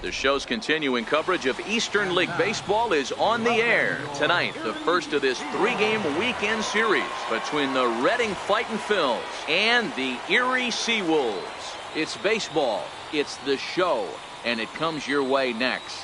The show's continuing coverage of Eastern League Baseball is on the air. Tonight, the first of this three-game weekend series between the Reading Fightin' Phils and the Erie Seawolves. It's baseball, it's the show, and it comes your way next.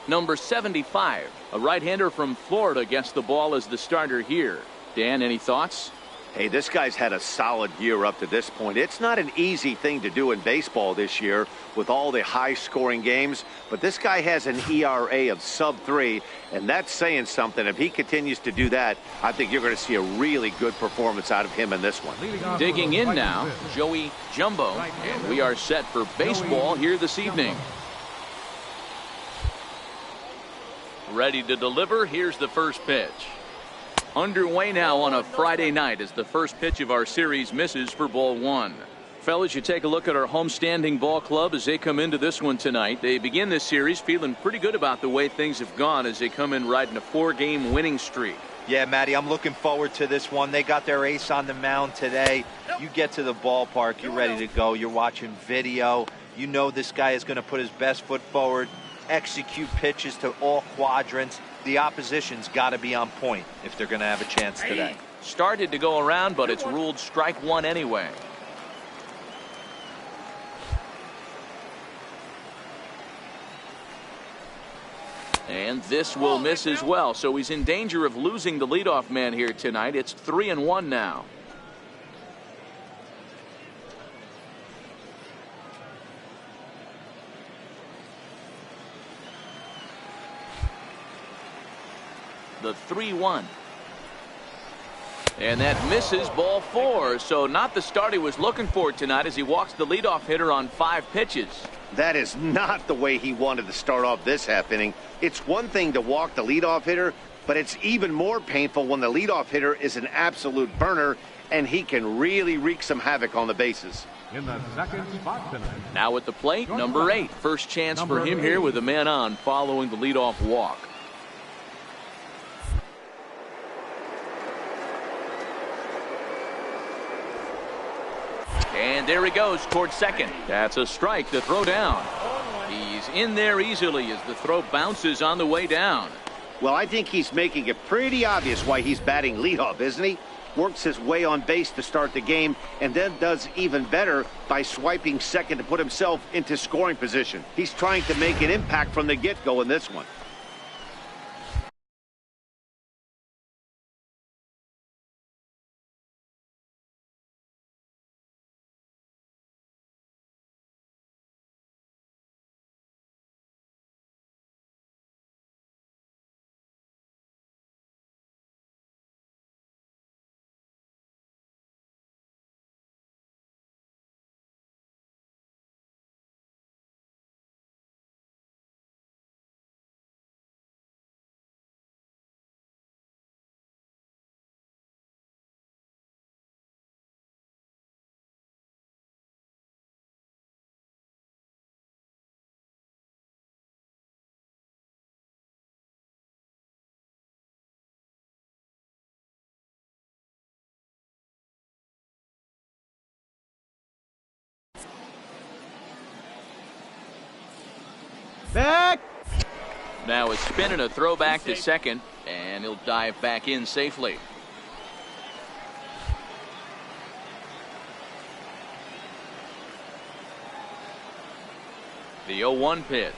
Number 75, a right-hander from Florida, gets the ball as the starter here. Dan, any thoughts? Hey, this guy's had a solid year up to this point. It's not an easy thing to do in baseball this year with all the high-scoring games, but this guy has an ERA of sub-3, and that's saying something. If he continues to do that, I think you're going to see a really good performance out of him in this one. Digging in now, Joey Jumbo, and we are set for baseball here this evening. Ready to deliver. Here's the first pitch. Underway now on a Friday night as the first pitch of our series misses for ball one. Fellas, you take a look at our homestanding ball club as they come into this one tonight. They begin this series feeling pretty good about the way things have gone as they come in riding a 4-game winning streak. Yeah, Matty, I'm looking forward to this one. They got their ace on the mound today. You get to the ballpark, you're ready to go. You're watching video. You know this guy is going to put his best foot forward, execute pitches to all quadrants. The opposition's got to be on point if they're going to have a chance today. Started to go around, but it's ruled strike one anyway. And this will miss as well, so he's in danger of losing the leadoff man here tonight. It's 3-1 now. The 3-1. And that misses, ball four. So not the start he was looking for tonight as he walks the leadoff hitter on 5 pitches. That is not the way he wanted to start off this half inning. It's one thing to walk the leadoff hitter, but it's even more painful when the leadoff hitter is an absolute burner and he can really wreak some havoc on the bases. In the second spot tonight. Now at the plate, number 8. First chance for him here with a man on following the leadoff walk. And there he goes towards second. That's a strike to throw down. He's in there easily as the throw bounces on the way down. Well, I think he's making it pretty obvious why he's batting leadoff, isn't he? Works his way on base to start the game and then does even better by swiping second to put himself into scoring position. He's trying to make an impact from the get-go in this one. Back. Now a spin and a throw back to second, and he'll dive back in safely. The 0-1 pitch.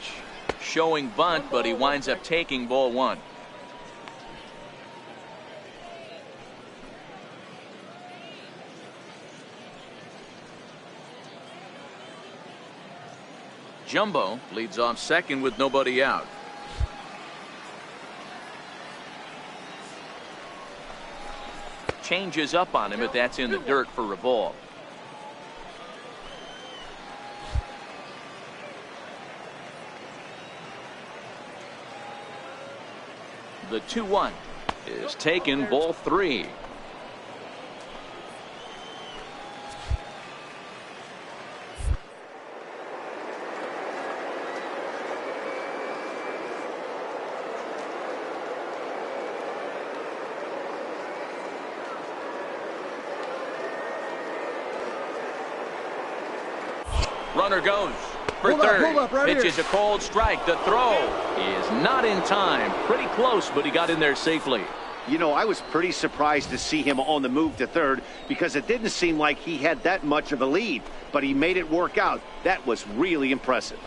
Showing bunt, but he winds up taking ball one. Jumbo leads off second with nobody out. Changes up on him, but that's in the dirt for a ball. The 2-1 is taken, ball 3. Runner goes for third. Pitches a cold strike. The throw is not in time. Pretty close, but he got in there safely. You know, I was pretty surprised to see him on the move to third because it didn't seem like he had that much of a lead, but he made it work out. That was really impressive.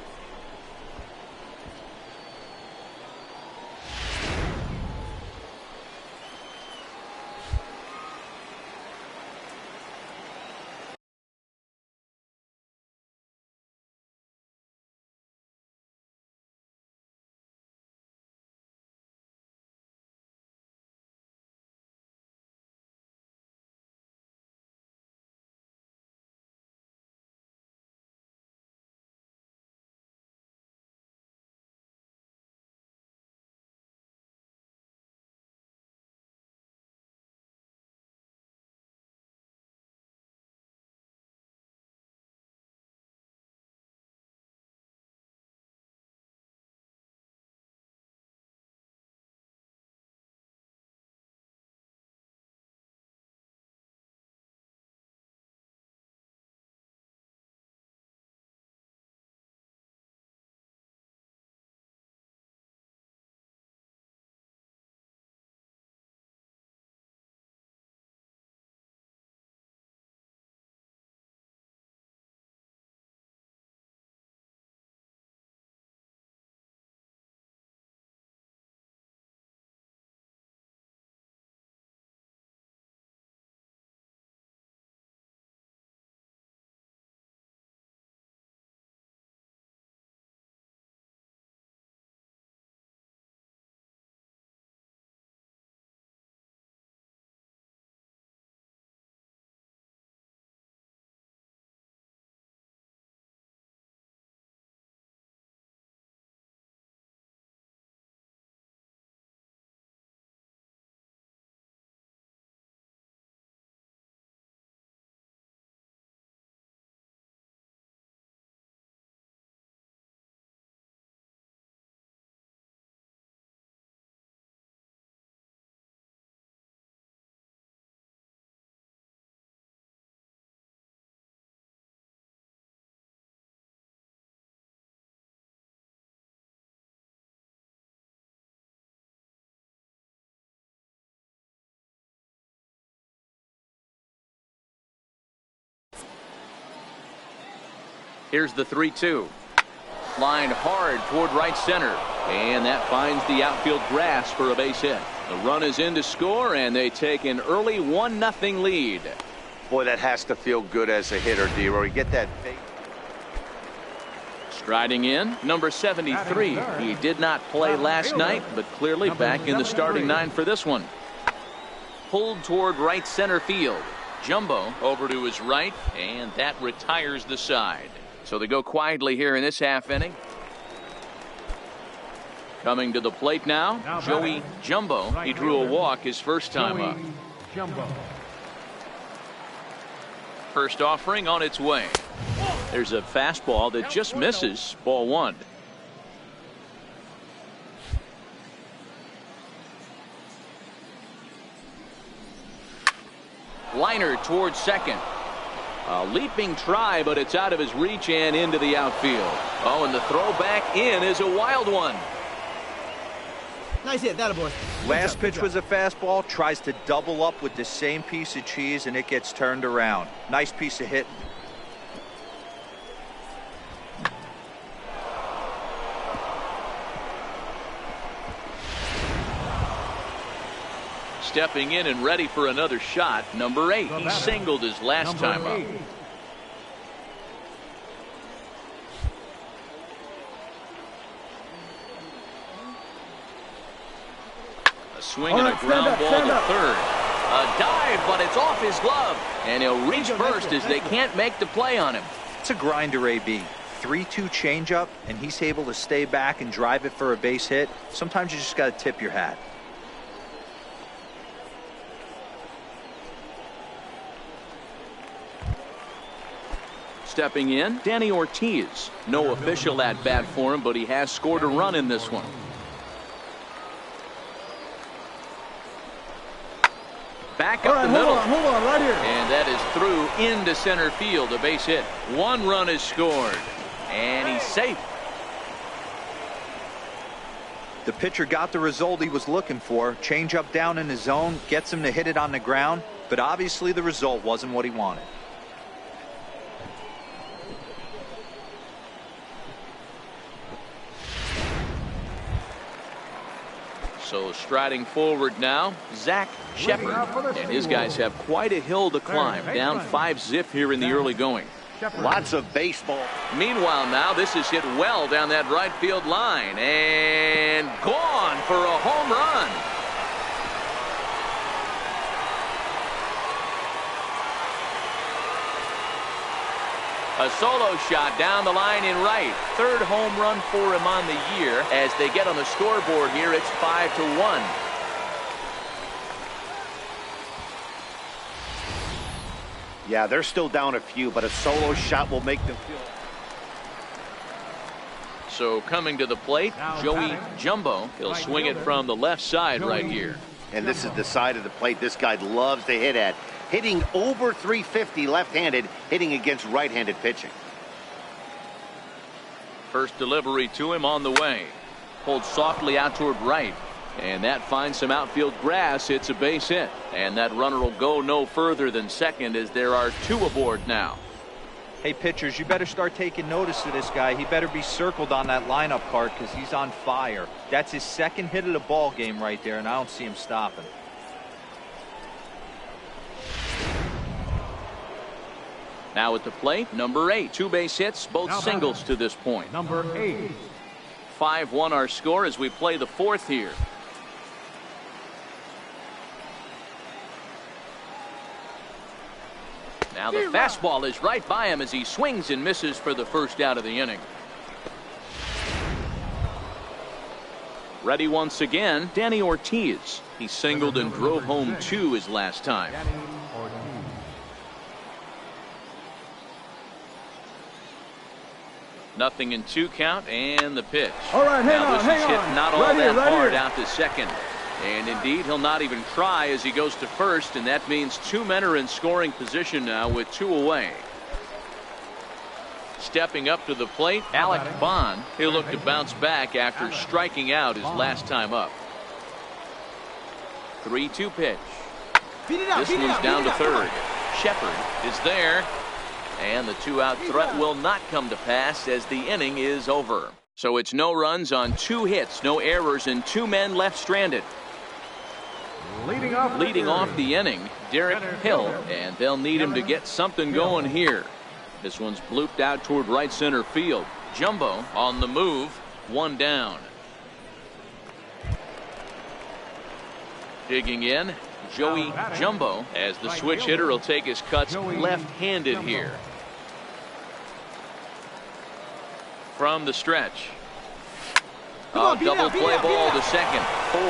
Here's the 3-2. Lined hard toward right center. And that finds the outfield grass for a base hit. The run is in to score, and they take an early 1-0 lead. Boy, that has to feel good as a hitter, D-Roy. Get that big. Striding in, number 73. He did not play last night, but clearly back in the starting nine for this one. Pulled toward right center field. Jumbo over to his right, and that retires the side. So they go quietly here in this half inning. Coming to the plate now, Joey Jumbo. He drew a walk his first time up. First offering on its way. There's a fastball that just misses. Ball one. Liner towards second. A leaping try, but it's out of his reach and into the outfield. Oh, and the throw back in is a wild one. Nice hit, that boy. Last pitch was a fastball, tries to double up with the same piece of cheese, and it gets turned around. Nice piece of hitting. Stepping in and ready for another shot, number 8. He singled his last time up. A swing and a ground ball to third. A dive, but it's off his glove. And he'll reach first as they can't make the play on him. It's a grinder, AB. 3-2 changeup, and he's able to stay back and drive it for a base hit. Sometimes you just got to tip your hat. Stepping in, Danny Ortiz. No official at bat for him, but he has scored a run in this one. back up the middle. Hold on, right here. And that is through into center field. A base hit. 1 run is scored. And he's safe. The pitcher got the result he was looking for. Change up down in his zone, gets him to hit it on the ground, but obviously the result wasn't what he wanted. So striding forward now, Zach Shepard. And his guys have quite a hill to climb. Down 5-zip here in the early going. Lots of baseball. Meanwhile now, this is hit well down that right field line. And gone for a home run. A solo shot down the line in right. 3rd home run for him on the year. As they get on the scoreboard here, it's 5-1. Yeah, they're still down a few, but a solo shot will make them feel. So coming to the plate, Joey Jumbo. He'll swing it from the left side right here. And this is the side of the plate this guy loves to hit at. Hitting over 350 left-handed, hitting against right-handed pitching. First delivery to him on the way. Pulled softly out toward right. And that finds some outfield grass. It's a base hit. And that runner will go no further than second as there are 2 aboard now. Hey, pitchers, you better start taking notice of this guy. He better be circled on that lineup card because he's on fire. That's his 2nd hit of the ball game right there, and I don't see him stopping. Now at the plate, number 8. 2 base hits, both Now singles batter. to this point. Number 8. 5-1 our score as we play the 4th here. Now the fastball is right by him as he swings and misses for the first out of the inning. Ready once again, Danny Ortiz. He singled and drove home 2 his last time. Nothing in 2 count and the pitch. All right, hang now on, this hang is hit on. not all Right that here, right hard here. out to second. And indeed, he'll not even try as he goes to first, and that means 2 men are in scoring position now with 2 away. Stepping up to the plate, Alec Bond. He'll look to bounce back after striking out his last time up. 3-2 pitch. Beat it out, This beat it one's out, down beat to it out. third. Shepard is there. And the 2-out threat will not come to pass as the inning is over. So it's no runs on 2 hits, no errors, and 2 men left stranded. Leading off the inning, Derek Hill, and they'll need him to get something going here. This one's blooped out toward right center field. Jumbo on the move, 1 down. Digging in, Joey Jumbo, as the switch hitter will take his cuts left-handed here. From the stretch. A double play ball to second. 4.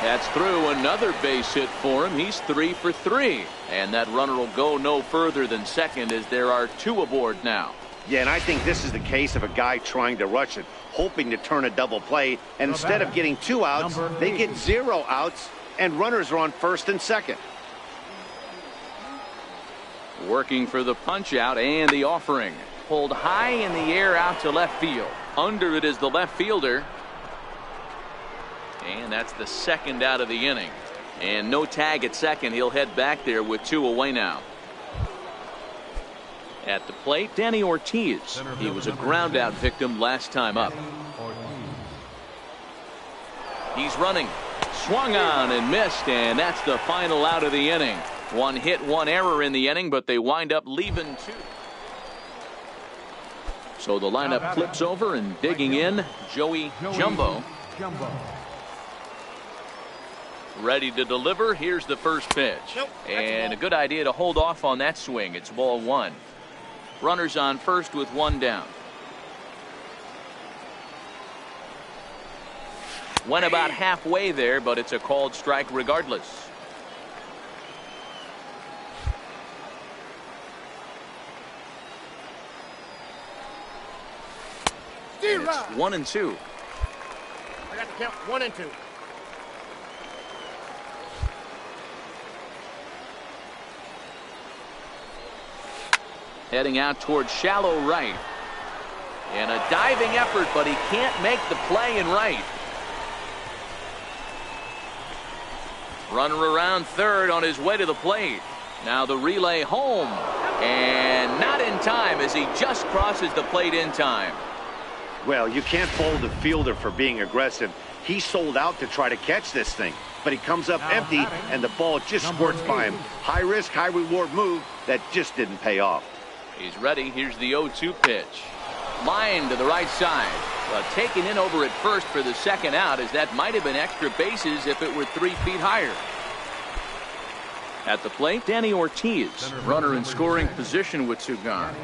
That's through. Another base hit for him. He's 3 for 3. And that runner will go no further than second as there are 2 aboard now. Yeah, and I think this is the case of a guy trying to rush it, hoping to turn a double play. And instead of getting 2 outs, they get 0 outs, and runners are on first and second. Working for the punch out and the offering. Pulled high in the air out to left field. Under it is the left fielder. And that's the 2nd out of the inning. And no tag at second. He'll head back there with 2 away now. At the plate, Danny Ortiz. He was a ground out victim last time up. He's running. Swung on and missed, and that's the final out of the inning. 1 hit, 1 error in the inning, but they wind up leaving 2. So the lineup flips over, and digging in, Joey Jumbo. Ready to deliver. Here's the first pitch. And a good idea to hold off on that swing. It's ball 1. Runners on first with 1 down. Went about halfway there, but it's a called strike regardless. And it's 1-2. I got the count 1 and 2. Heading out towards shallow right. And a diving effort, but he can't make the play in right. Runner around third on his way to the plate. Now the relay home. And not in time as he just crosses the plate in time. Well, you can't fault the fielder for being aggressive. He sold out to try to catch this thing, but he comes up empty and the ball just squirts by him. High risk, high reward move that just didn't pay off. He's ready. Here's the 0-2 pitch. Line to the right side. But taken in over at first for the second out, as that might have been extra bases if it were 3 feet higher. At the plate, Danny Ortiz, runner in scoring position with two gone.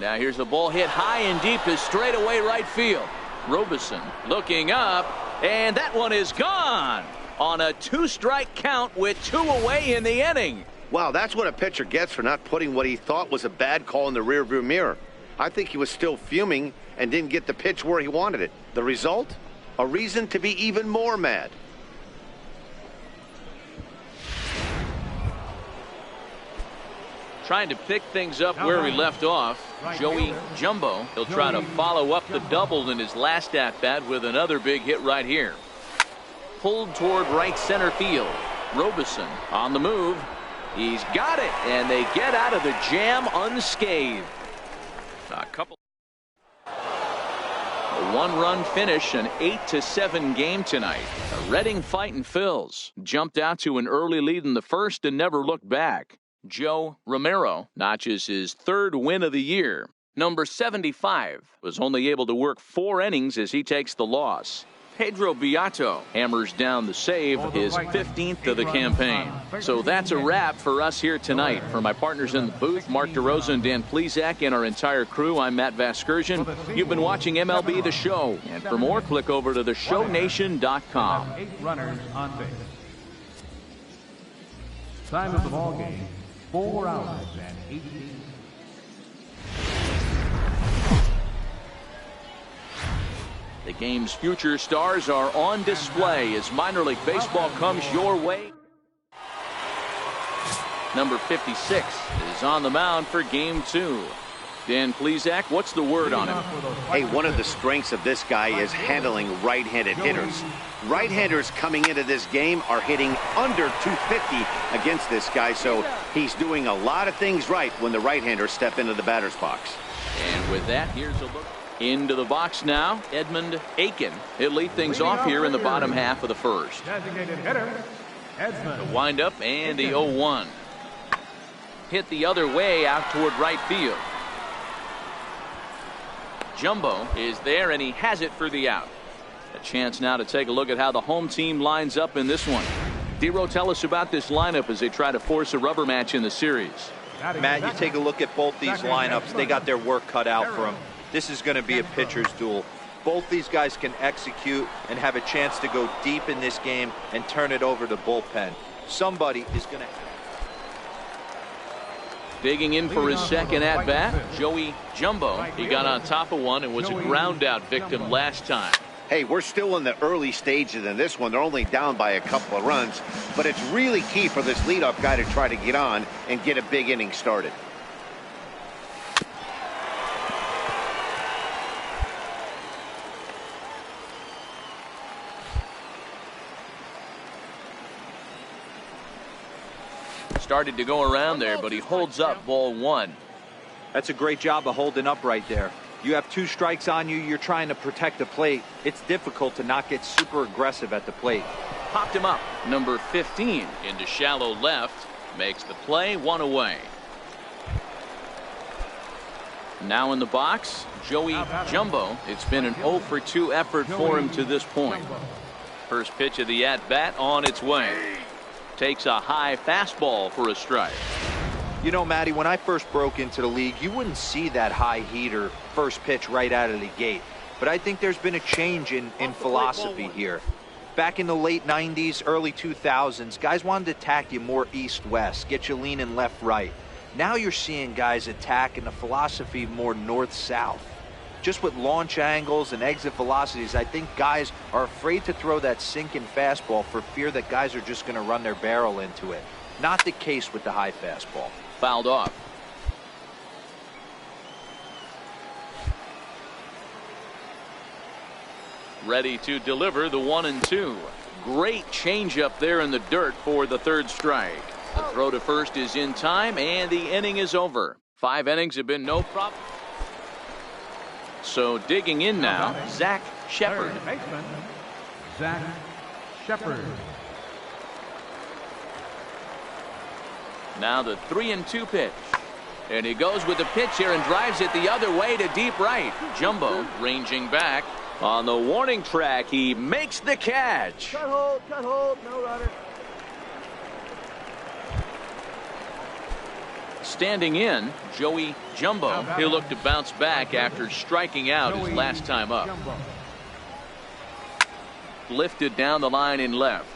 Now here's the ball hit high and deep to straightaway right field. Robeson looking up, and that one is gone on a 2-strike count with 2 away in the inning. Wow, that's what a pitcher gets for not putting what he thought was a bad call in the rearview mirror. I think he was still fuming and didn't get the pitch where he wanted it. The result? A reason to be even more mad. Trying to pick things up where we left off. Joey Jumbo. He'll try to follow up the double in his last at-bat with another big hit right here. Pulled toward right center field. Robeson on the move. He's got it, and they get out of the jam unscathed. A 1-run finish, an 8-7 game tonight. A Reading Fightin' Phils jumped out to an early lead in the first and never looked back. Joe Romero notches his 3rd win of the year. Number 75 was only able to work 4 innings as he takes the loss. Pedro Beato hammers down the save, his 15th of the campaign. So that's a wrap for us here tonight. For my partners in the booth, Mark DeRosa and Dan Plesac, and our entire crew, I'm Matt Vasgersian. You've been watching MLB The Show. And for more, click over to theshownation.com. 8 runners on base. Time of the ball game, 4 hours and 18. The game's future stars are on display as minor league baseball comes your way. Number 56 is on the mound for game 2. Dan Plesac, what's the word on him? Hey, one of the strengths of this guy is handling right-handed hitters. Right-handers coming into this game are hitting under 250 against this guy, so he's doing a lot of things right when the right-handers step into the batter's box. And with that, here's a look into the box now. Edmund Aiken. He'll lead things off here in the bottom half of the first. Designated hitter, Edmund. The windup and the 0-1. Hit the other way out toward right field. Jumbo is there, and he has it for the out. A chance now to take a look at how the home team lines up in this one. Dero, tell us about this lineup as they try to force a rubber match in the series. Matt, you take a look at both these lineups. They got their work cut out for them. This is going to be a pitcher's duel. Both these guys can execute and have a chance to go deep in this game and turn it over to bullpen. Somebody is going to... Digging in for his second at-bat, Joey Jumbo. He got on top of one and was a ground-out victim last time. Hey, we're still in the early stages in this one. They're only down by a couple of runs, but it's really key for this leadoff guy to try to get on and get a big inning started. Started to go around there, but he holds up ball 1. That's a great job of holding up right there. You have 2 strikes on you. You're trying to protect the plate. It's difficult to not get super aggressive at the plate. Popped him up. Number 15 into shallow left. Makes the play, 1 away. Now in the box, Joey Jumbo. It's been an 0 for 2 effort for him to this point. First pitch of the at-bat on its way. Takes a high fastball for a strike. You know, Matty, when I first broke into the league, you wouldn't see that high heater first pitch right out of the gate. But I think there's been a change in philosophy here. Back in the late 90s, early 2000s, guys wanted to attack you more east-west, get you leaning left-right. Now you're seeing guys attack in the philosophy more north-south. Just with launch angles and exit velocities, I think guys are afraid to throw that sinking fastball for fear that guys are just going to run their barrel into it. Not the case with the high fastball. Fouled off. Ready to deliver the 1-2. Great changeup there in the dirt for the third strike. The throw to first is in time, and the inning is over. 5 innings have been no problem. So digging in now, Zach Shepard. Third baseman, Zach Shepard. Now the 3-2 pitch. And he goes with the pitch here and drives it the other way to deep right. Jumbo ranging back. On the warning track, he makes the catch. Cut hold, no runner. Standing in, Joey Jumbo. He'll look to bounce back after striking out his last time up. Lifted down the line in left.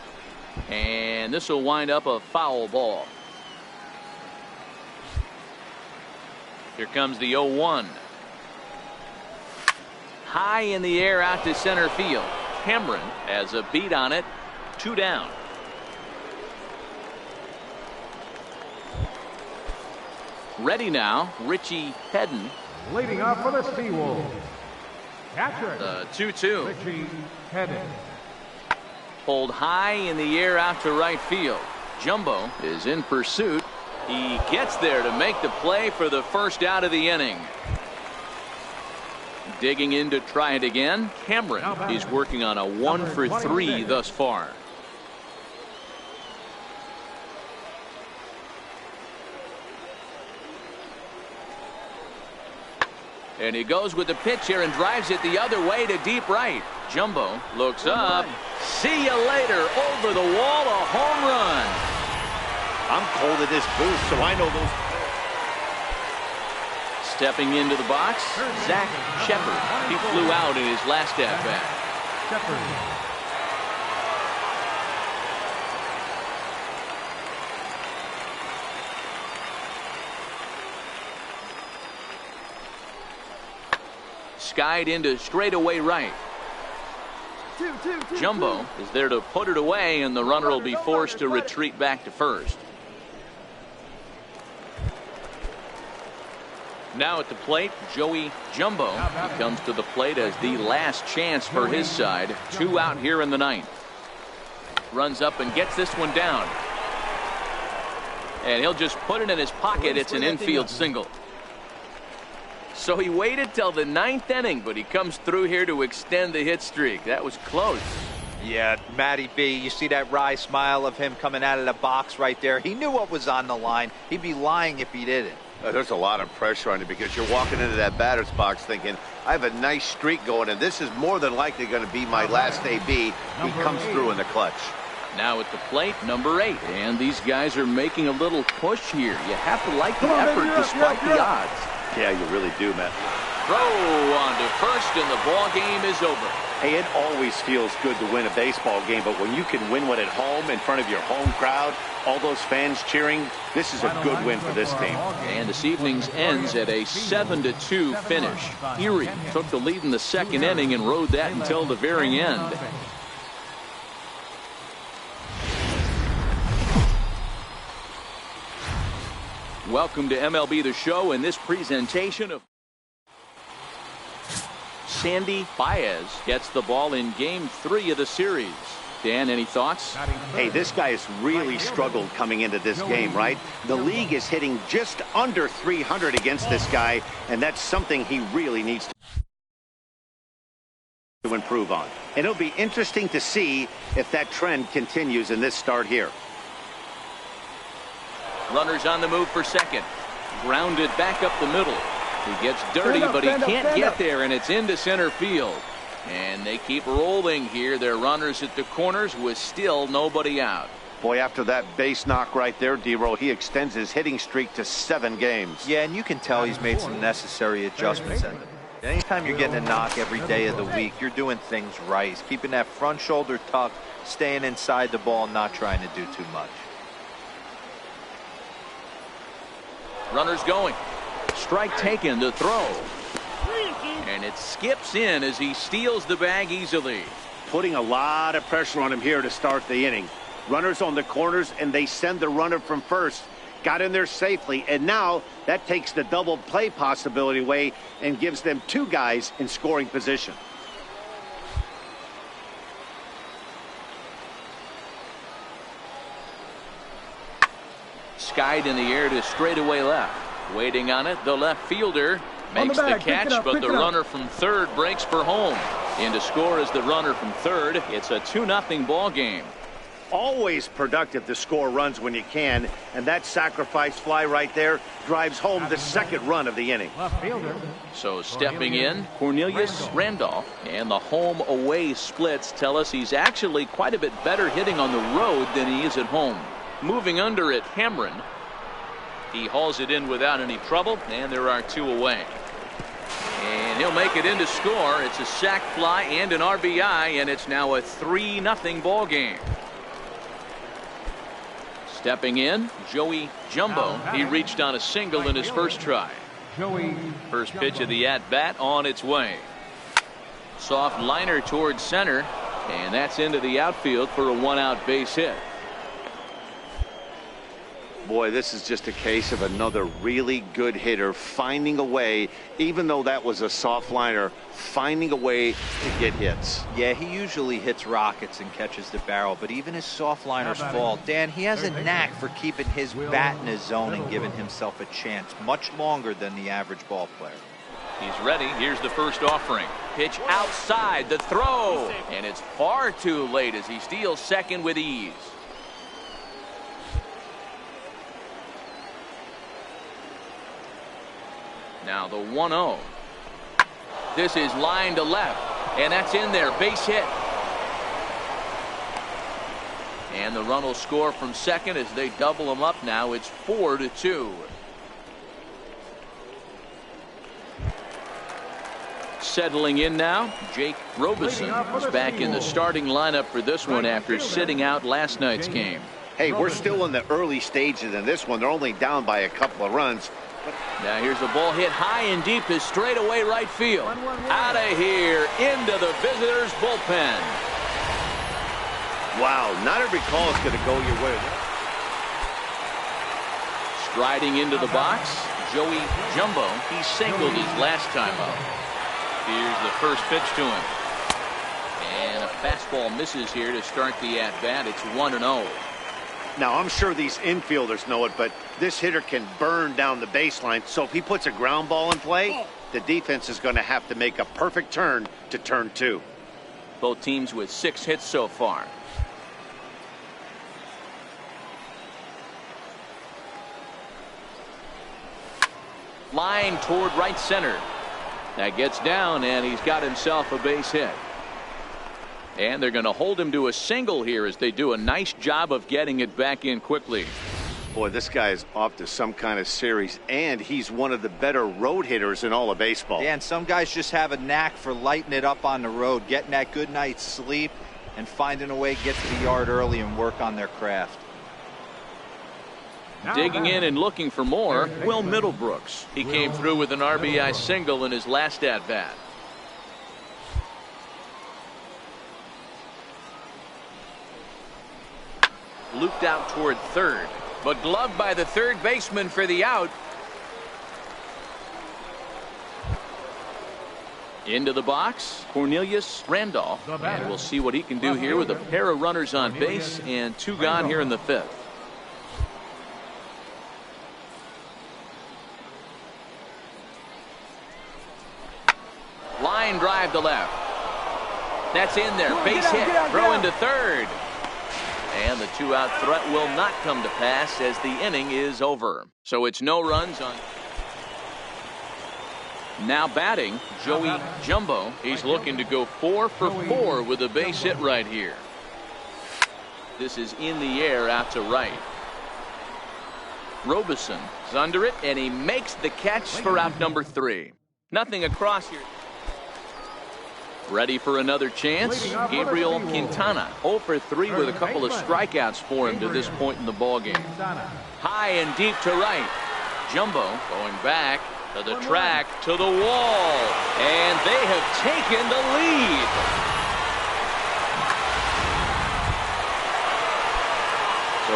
And this will wind up a foul ball. Here comes the 0-1. High in the air out to center field. Cameron has a beat on it. 2 down. Ready now, Richie Hedden. Leading off for the Seawolves, catcher, The 2-2. Richie Hedden. Pulled high in the air out to right field. Jumbo is in pursuit. He gets there to make the play for the first out of the inning. Digging in to try it again, Cameron. He's working on a 1-for-3 thus far. And he goes with the pitch here and drives it the other way to deep right. Jumbo looks up. See you later. Over the wall, a home run. I'm cold at this booth, so I know those. Stepping into the box, Zach Shepard. He flew out in his last at-bat. Shepard. Skied into straightaway right. Jumbo is there to put it away, and the runner will be forced to retreat back to first. Now at the plate, Joey Jumbo. He comes to the plate as the last chance for his side. 2 out here in the 9th. Runs up and gets this one down. And he'll just put it in his pocket. It's an infield single. So he waited till the 9th inning, but he comes through here to extend the hit streak. That was close. Yeah, Matty B, you see that wry smile of him coming out of the box right there. He knew what was on the line. He'd be lying if he didn't. There's a lot of pressure on you because you're walking into that batter's box thinking, I have a nice streak going, and this is more than likely going to be my last AB. He comes through in the clutch. Now at the plate, number 8. And these guys are making a little push here. You have to like the effort despite the odds. Yeah, you really do, Matt. Throw on to first, and the ball game is over. Hey, it always feels good to win a baseball game, but when you can win one at home in front of your home crowd, all those fans cheering, this is a good win for this team. And this evening's ends at a 7-2 finish. Erie took the lead in the 2nd inning and rode that until the very end. Welcome to MLB The Show, and this presentation of Sandy Baez gets the ball in Game 3 of the series. Dan, any thoughts? Hey, this guy has really struggled coming into this game, right? The league is hitting just under 300 against this guy, and that's something he really needs to improve on. And it'll be interesting to see if that trend continues in this start here. Runners on the move for second. Grounded back up the middle. He gets dirty, but he can't get there, and it's into center field. And they keep rolling here. Their runners at the corners with still nobody out. Boy, after that base knock right there, D-Roll, he extends his hitting streak to 7 games. Yeah, and you can tell he's made some necessary adjustments. Anytime you're getting a knock every day of the week, you're doing things right. He's keeping that front shoulder tucked, staying inside the ball, not trying to do too much. Runners going. Strike taken to throw. And it skips in as he steals the bag easily. Putting a lot of pressure on him here to start the inning. Runners on the corners, and they send the runner from first. Got in there safely, and now that takes the double play possibility away and gives them two guys in scoring position. Skied in the air to straightaway left. Waiting on it, the left fielder makes the catch, but the runner from third breaks for home. In to score is the runner from third. It's a 2-0 ball game. Always productive to score runs when you can, and that sacrifice fly right there drives home the second run of the inning. So stepping in, Cornelius Randolph, and the home-away splits tell us he's actually quite a bit better hitting on the road than he is at home. Moving under at Cameron. He hauls it in without any trouble, and there are two away. And he'll make it in to score. It's a sac fly and an RBI, and it's now a 3-0 ball game. Stepping in, Joey Jumbo. He reached on a single in his first try. First pitch of the at-bat on its way. Soft liner towards center, and that's into the outfield for a one-out base hit. Boy, this is just a case of another really good hitter finding a way, even though that was a soft liner, finding a way to get hits. Yeah, he usually hits rockets and catches the barrel, but even his soft liners fall. Dan, he has a knack for keeping his bat in his zone and giving himself a chance much longer than the average ball player. He's ready. Here's the first offering. Pitch outside, the throw, and it's far too late as he steals second with ease. Now the 1-0. This is line to left, and that's in there. Base hit. And the run will score from second as they double him up now. It's 4-2. Settling in now, Jake Robeson is back in the starting lineup for this one after sitting out last night's game. Hey, we're still in the early stages in this one. They're only down by a couple of runs. Now here's a ball hit high and deep to straightaway right field. Out of here into the visitors' bullpen. Wow, not every call is going to go your way. Striding into the box, Joey Jumbo. He singled his last time up. Here's the first pitch to him. And a fastball misses here to start the at-bat. It's 1-0. Now, I'm sure these infielders know it, but this hitter can burn down the baseline. So if he puts a ground ball in play, the defense is going to have to make a perfect turn to turn two. Both teams with 6 hits so far. Line toward right center. That gets down, and he's got himself a base hit. And they're going to hold him to a single here as they do a nice job of getting it back in quickly. Boy, this guy is off to some kind of series, and he's one of the better road hitters in all of baseball. Yeah, and some guys just have a knack for lighting it up on the road, getting that good night's sleep, and finding a way to get to the yard early and work on their craft. Digging in and looking for more, Will Middlebrooks. He came through with an RBI single in his last at-bat. Looped out toward third, but gloved by the third baseman for the out. Into the box, Cornelius Randolph, and we'll see what he can do here with a pair of runners on base and 2 gone here in the 5th. Line drive to left. That's in there. Base hit. Throw into third. And the 2-out threat will not come to pass as the inning is over. So it's no runs on. Now batting, Joey Jumbo. He's looking to go 4 for 4 with a base hit right here. This is in the air out to right. Robeson is under it, and he makes the catch for out number 3. Nothing across here. Ready for another chance? Gabriel Quintana, 0 for 3 with a couple of strikeouts for him to this point in the ballgame. High and deep to right. Jumbo going back to the track, to the wall, and they have taken the lead.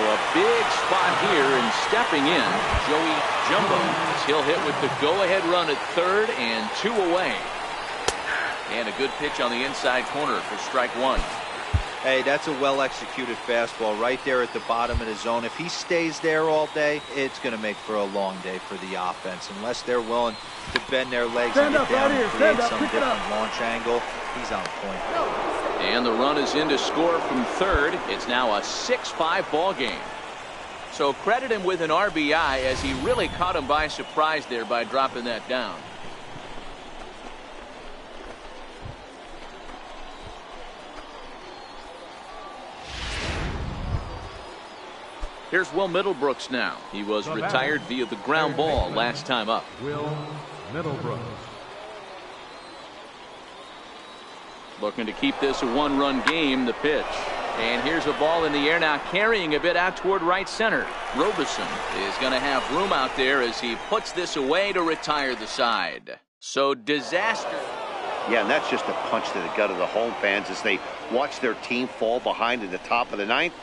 a big spot here, and stepping in, Joey Jumbo, as he'll hit with the go-ahead run at third and 2 away. And a good pitch on the inside corner for strike 1. Hey, that's a well-executed fastball right there at the bottom of the zone. If he stays there all day, it's going to make for a long day for the offense. Unless they're willing to bend their legs and get down and create some different launch angle, he's on point. And the run is in to score from third. It's now a 6-5 ball game. So credit him with an RBI, as he really caught him by surprise there by dropping that down. Here's Will Middlebrooks now. He was retired via the ground ball last time up. Will Middlebrooks. Looking to keep this a 1-run game. The pitch. And here's a ball in the air now, carrying a bit out toward right center. Robeson is going to have room out there as he puts this away to retire the side. So disaster. Yeah, and that's just a punch to the gut of the home fans as they watch their team fall behind in the top of the ninth.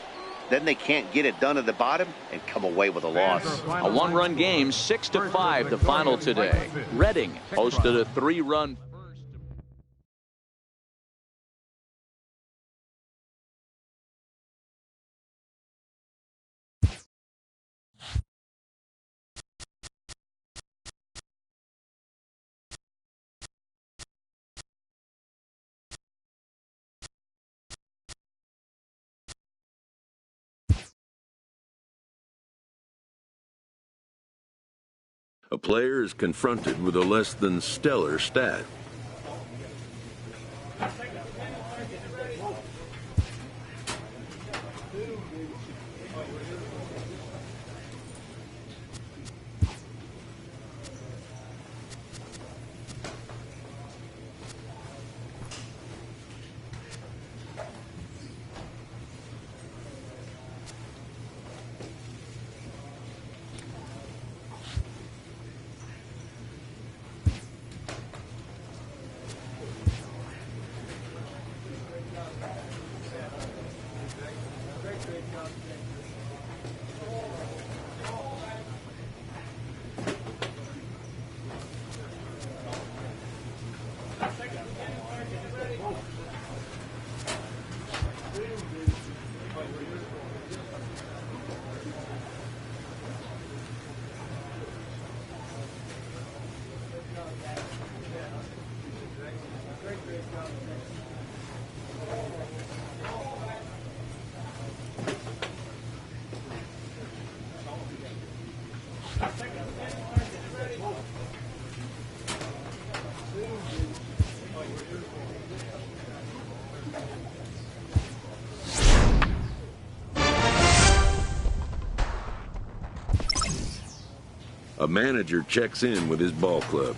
Then they can't get it done at the bottom and come away with a loss. A 1-run game, 6-5 the final today. Reading hosted a 3-run. A player is confronted with a less than stellar stat. A manager checks in with his ball club.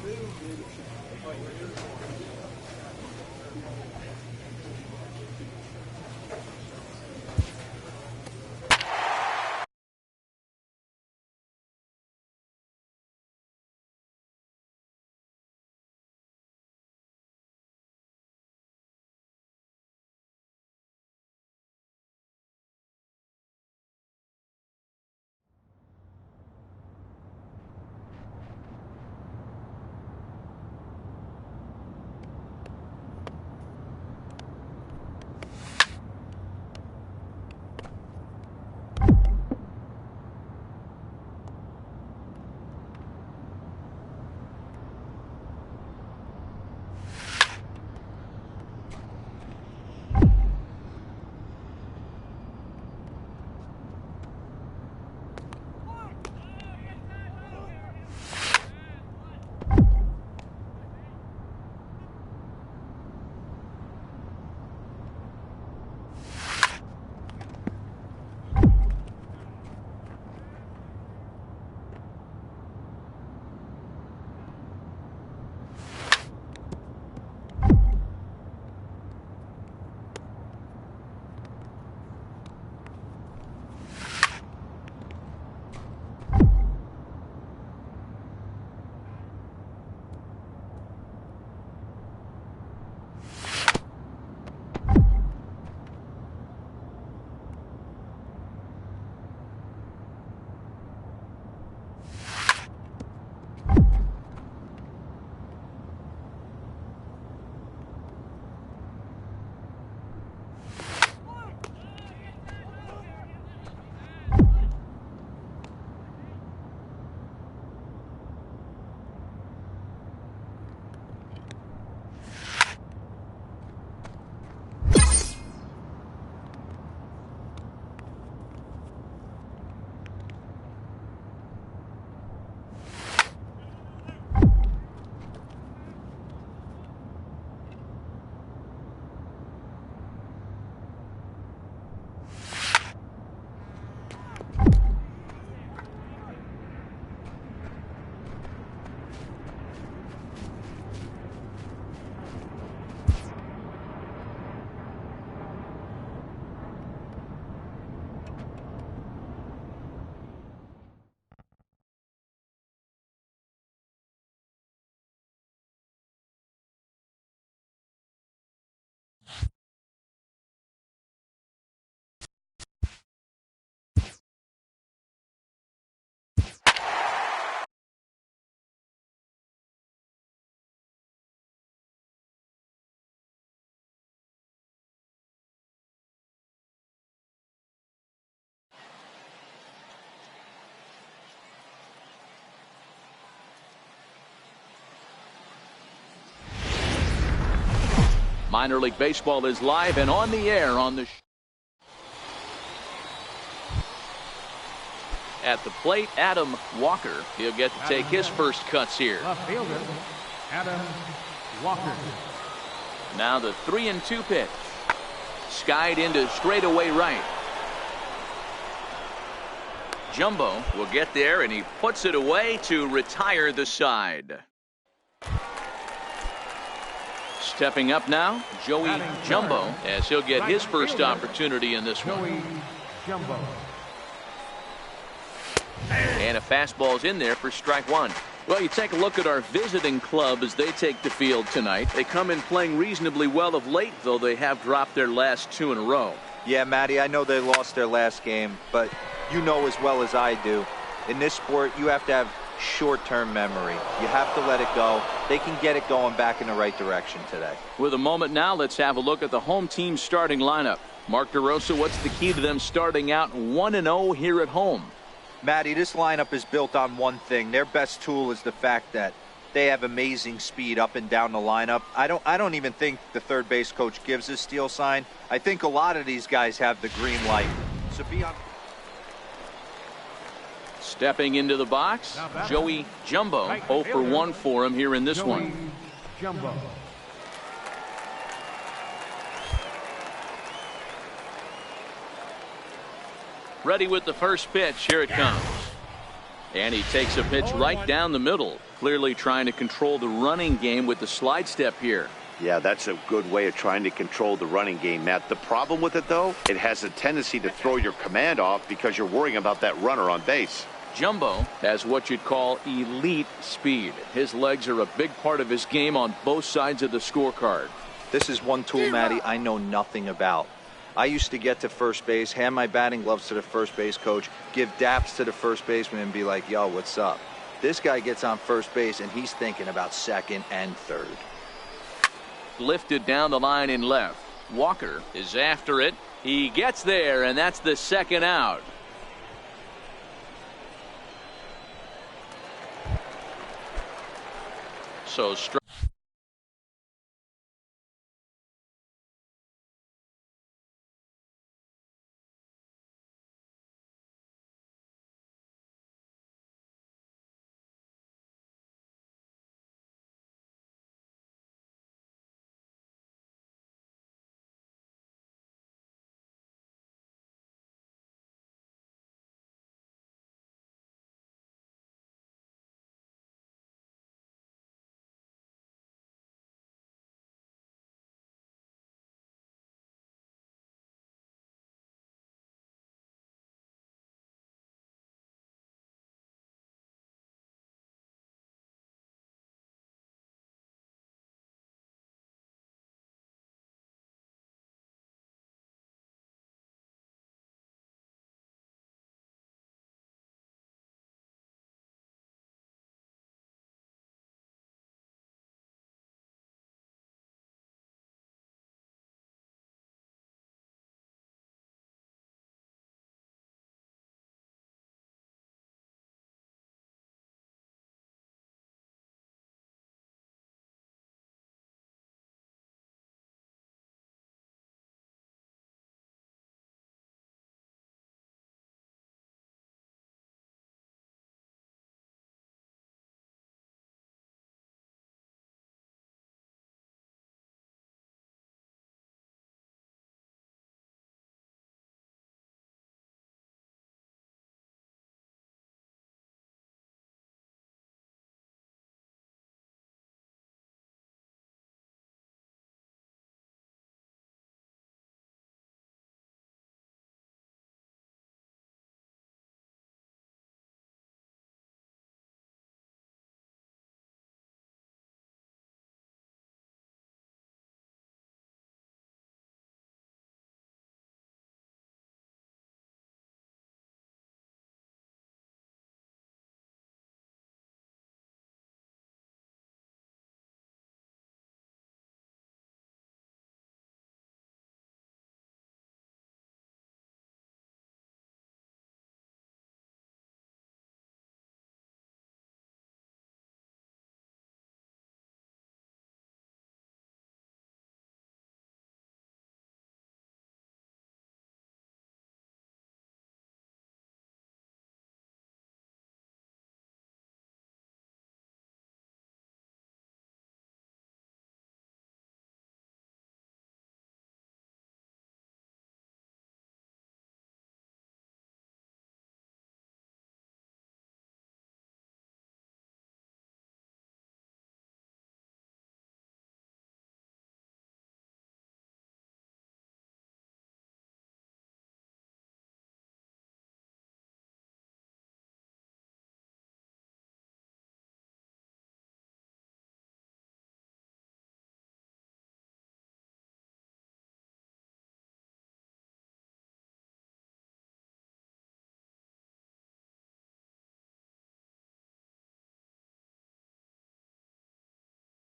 Minor League Baseball is live and on the air on the at the plate, Adam Walker. He'll get to take his first cuts here. Left fielder, Adam Walker. Now the 3-2 pitch. Skied into straightaway right. Jumbo will get there, and he puts it away to retire the side. Stepping up now, Joey Jumbo, as he'll get his first opportunity in this one. Joey Jumbo. And a fastball's in there for strike one. Well, you take a look at our visiting club as they take the field tonight. They come in playing reasonably well of late, though they have dropped their last 2 in a row. Yeah, Matty, I know they lost their last game, but you know as well as I do, in this sport, you have to have short-term memory. You have to let it go. They can get it going back in the right direction today. With a moment now, let's have a look at the home team's starting lineup. Mark DeRosa, what's the key to them starting out 1-0 here at home? Matty, this lineup is built on one thing. Their best tool is the fact that they have amazing speed up and down the lineup. I don't even think the third base coach gives a steal sign. I think a lot of these guys have the green light. So be on. Stepping into the box, Joey Jumbo. 0 for 1 for him here in this one. Jumbo. Ready with the first pitch. Here it comes. And he takes a pitch right down the middle. Clearly trying to control the running game with the slide step here. Yeah, that's a good way of trying to control the running game, Matt. The problem with it, though, it has a tendency to throw your command off because you're worrying about that runner on base. Jumbo has what you'd call elite speed. His legs are a big part of his game on both sides of the scorecard. This is one tool, Matty, I know nothing about. I used to get to first base, hand my batting gloves to the first base coach, give daps to the first baseman and be like, yo, what's up? This guy gets on first base and he's thinking about second and third. Lifted down the line in left. Walker is after it. He gets there, and that's the second out. So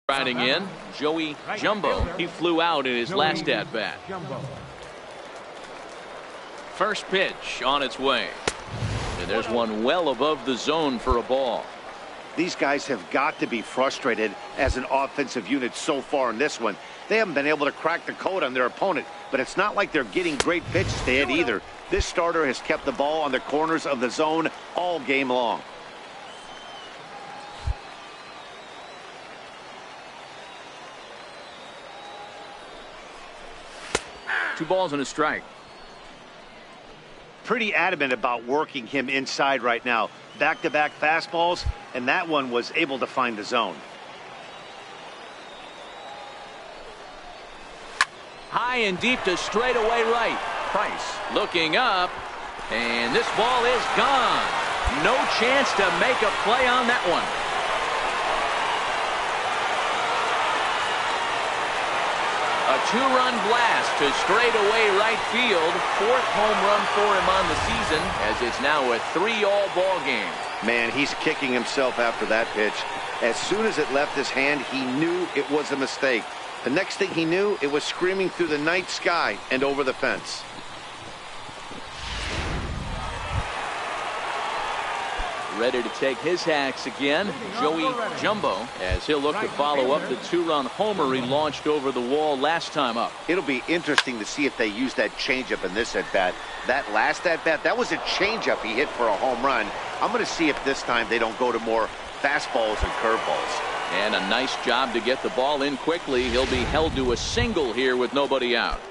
Riding in, Joey Jumbo. He flew out in his last at-bat. First pitch on its way. And there's one well above the zone for a ball. These guys have got to be frustrated as an offensive unit so far in this one. They haven't been able to crack the code on their opponent, but it's not like they're getting great pitches to hit either. This starter has kept the ball on the corners of the zone all game long. Two balls and a strike. Pretty adamant about working him inside right now. Back-to-back fastballs, and that one was able to find the zone. High and deep to straightaway right. Price looking up, and this ball is gone. No chance to make a play on that one. A two-run blast to straightaway right field. Fourth home run for him on the season, as it's now a 3-all ball game. Man, he's kicking himself after that pitch. As soon as it left his hand, he knew it was a mistake. The next thing he knew, it was screaming through the night sky and over the fence. Ready to take his hacks again, Joey Jumbo, as he'll look to follow up the two-run homer he launched over the wall last time up. It'll be interesting to see if they use that changeup in this at-bat. That last at-bat, that was a changeup he hit for a home run. I'm going to see if this time they don't go to more fastballs and curveballs. And a nice job to get the ball in quickly. He'll be held to a single here with nobody out.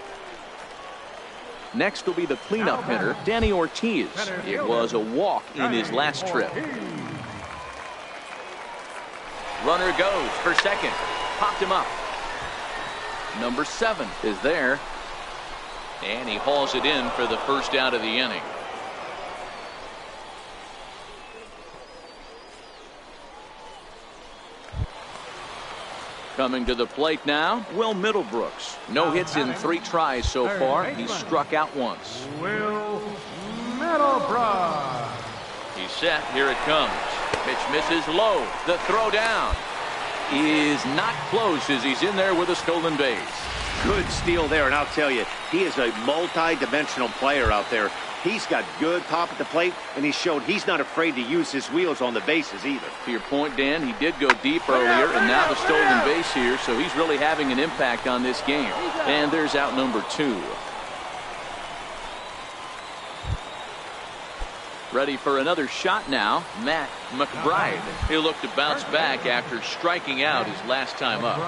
Next will be the cleanup hitter, Danny Ortiz. It was a walk in his last trip. Runner goes for second. Popped him up. Number 7 is there. And he hauls it in for the first out of the inning. Coming to the plate now, Will Middlebrooks. No hits in 3 tries so far. He's struck out once. Will Middlebrooks. He's set. Here it comes. Pitch misses low. The throw down is not close as he's in there with a stolen base. Good steal there, and I'll tell you, he is a multi-dimensional player out there. He's got good pop at the plate, and he showed he's not afraid to use his wheels on the bases either. To your point, Dan, he did go deep earlier, and now the stolen base here, so he's really having an impact on this game. And there's out number 2. Ready for another shot now, Matt McBride. He'll look to bounce back after striking out his last time up.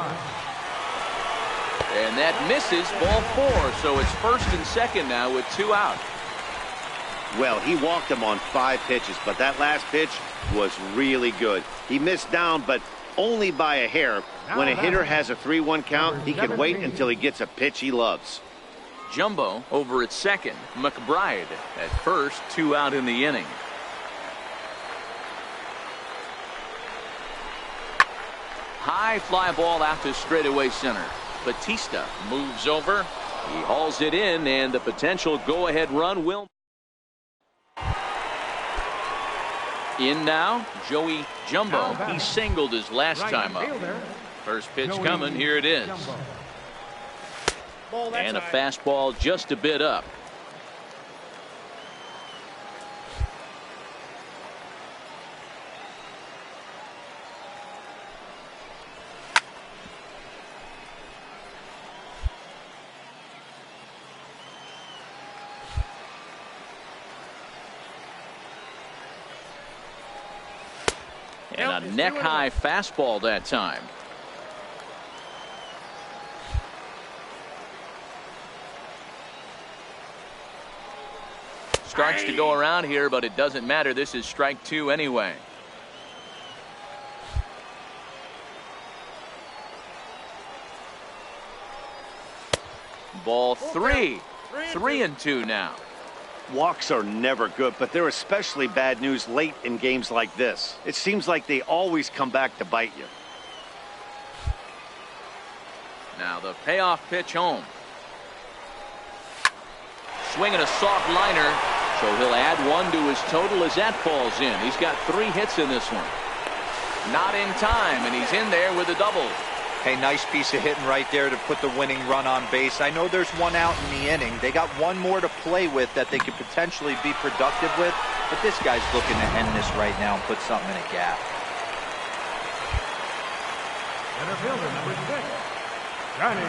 And that misses, ball 4, so it's first and second now with 2 out. Well, he walked him on 5 pitches, but that last pitch was really good. He missed down, but only by a hair. When a hitter has a 3-1 count, he can wait until he gets a pitch he loves. Jumbo over at second. McBride at first, 2 out in the inning. High fly ball out to straightaway center. Batista moves over. He hauls it in, and the potential go-ahead run will. In now, Joey Jumbo. He singled his last time up. First pitch coming. Here it is. And a fastball just a bit up. And a neck-high fastball that time. Strikes to go around here, but it doesn't matter. This is strike 2 anyway. Ball 3. 3-2 now. Walks are never good, but they're especially bad news late in games like this. It seems like they always come back to bite you. Now the payoff pitch home. Swinging a soft liner, so he'll add 1 to his total as that falls in. He's got 3 hits in this one. Not in time, and he's in there with a double. Hey, nice piece of hitting right there to put the winning run on base. I know there's one out in the inning. They got one more to play with that they could potentially be productive with, but this guy's looking to end this right now and put something in a gap. Center fielder number 6, Johnny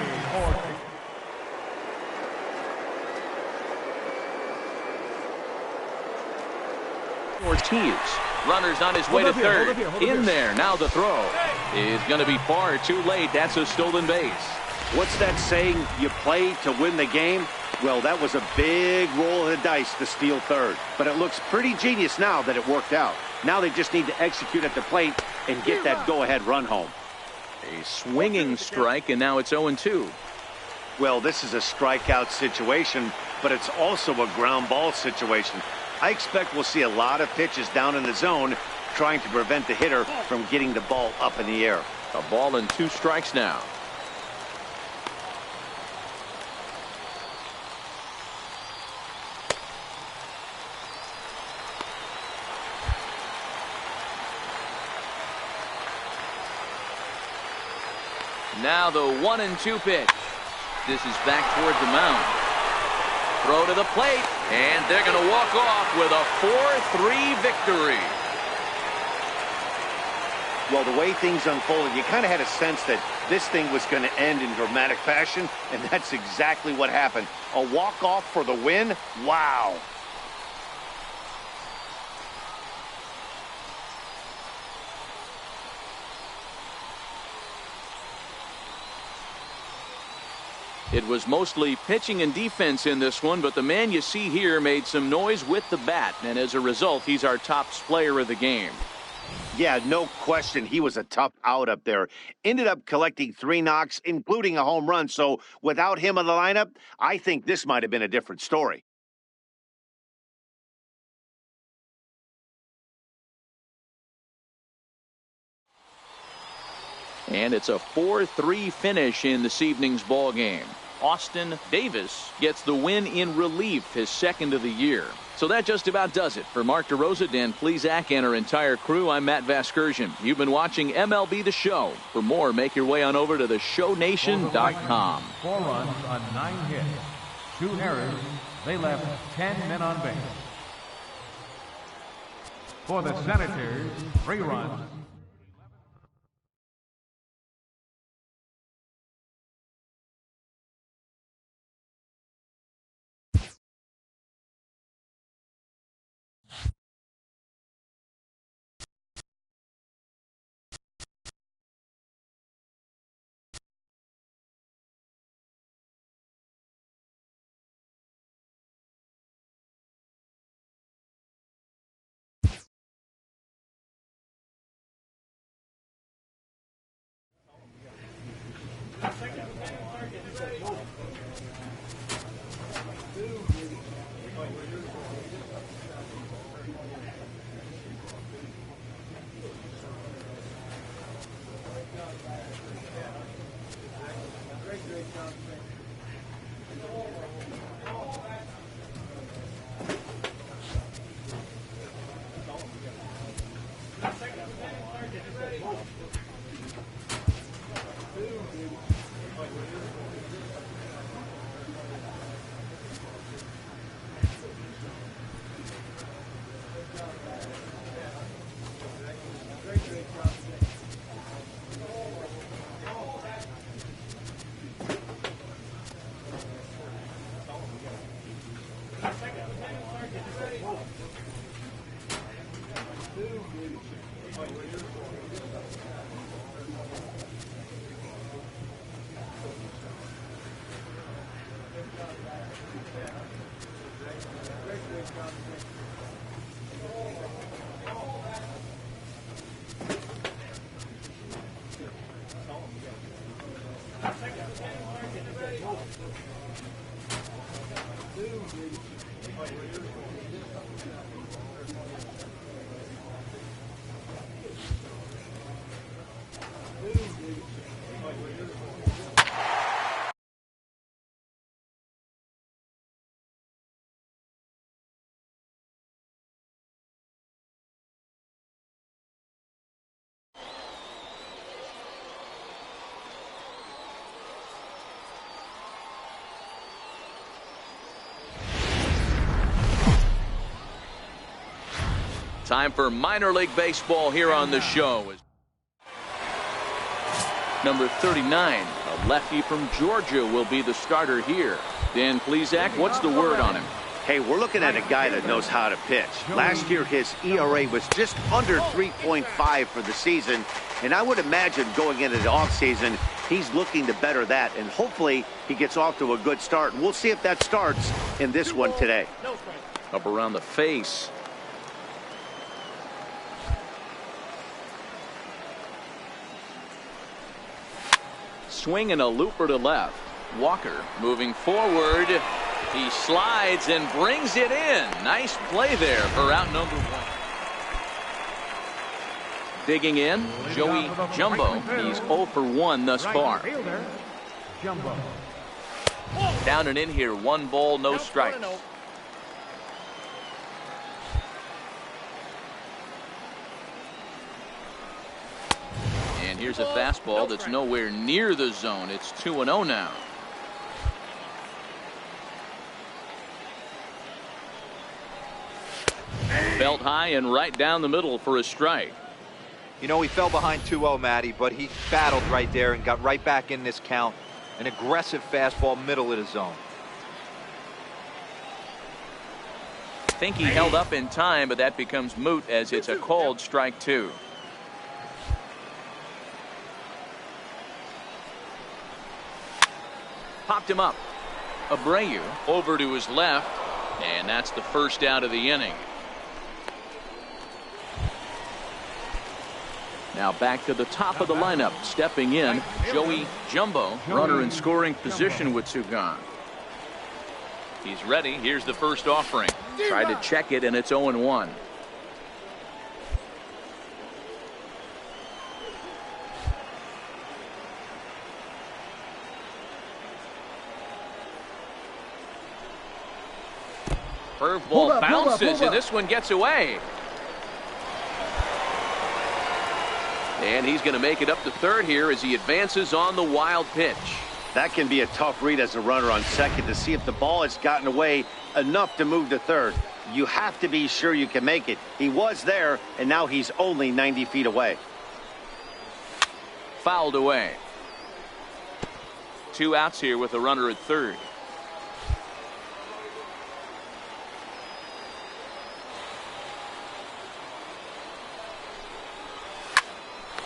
Ortiz. Ortiz. Runners on his way to third. In there. Now the throw is going to be far too late. That's a stolen base. What's that saying? You play to win the game? Well, that was a big roll of the dice to steal third. But it looks pretty genius now that it worked out. Now they just need to execute at the plate and get that go-ahead run home. A swinging strike, and now it's 0-2. Well, this is a strikeout situation, but it's also a ground ball situation. I expect we'll see a lot of pitches down in the zone trying to prevent the hitter from getting the ball up in the air. A ball and 2 strikes now. Now the 1-2 pitch. This is back toward the mound. Throw to the plate, and they're going to walk off with a 4-3 victory. Well, the way things unfolded, you kind of had a sense that this thing was going to end in dramatic fashion, and that's exactly what happened. A walk-off for the win? Wow. It was mostly pitching and defense in this one, but the man you see here made some noise with the bat, and as a result, he's our top player of the game. Yeah, no question. He was a tough out up there. Ended up collecting 3 knocks, including a home run. So without him in the lineup, I think this might have been a different story. And it's a 4-3 finish in this evening's ball game. Austin Davis gets the win in relief, his second of the year. So that just about does it. For Mark DeRosa, Dan Plesac, and our entire crew, I'm Matt Vasgersian. You've been watching MLB The Show. For more, make your way on over to theshownation.com. 4 runs on 9 hits, 2 errors. They left 10 men on base. For the Senators, 3 runs. Time for minor league baseball here on the show. Number 39, a lefty from Georgia, will be the starter here. Dan Plesac, what's the word on him? Hey, we're looking at a guy that knows how to pitch. Last year, his ERA was just under 3.5 for the season, and I would imagine going into the offseason, he's looking to better that, and hopefully he gets off to a good start. And we'll see if that starts in this one today. Up around the face. Swing and a looper to left. Walker moving forward. He slides and brings it in. Nice play there for out number 1. Digging in, Joey Jumbo. He's 0 for 1 thus far. Down and in here, 1 ball, no strikes. And here's a fastball that's nowhere near the zone. It's 2-0 now. Belt high and right down the middle for a strike. You know, he fell behind 2-0, Matty, but he battled right there and got right back in this count. An aggressive fastball, middle of the zone. I think he held up in time, but that becomes moot as it's a called strike 2. Popped him up. Abreu over to his left, and that's the first out of the inning. Now back to the top of the lineup. Stepping in, Joey Jumbo, runner in scoring position with 2 gone. He's ready. Here's the first offering. Tried to check it, and it's 0-1. Curveball bounces, and this one gets away. And he's going to make it up to third here as he advances on the wild pitch. That can be a tough read as a runner on second to see if the ball has gotten away enough to move to third. You have to be sure you can make it. He was there, and now he's only 90 feet away. Fouled away. 2 outs here with a runner at third.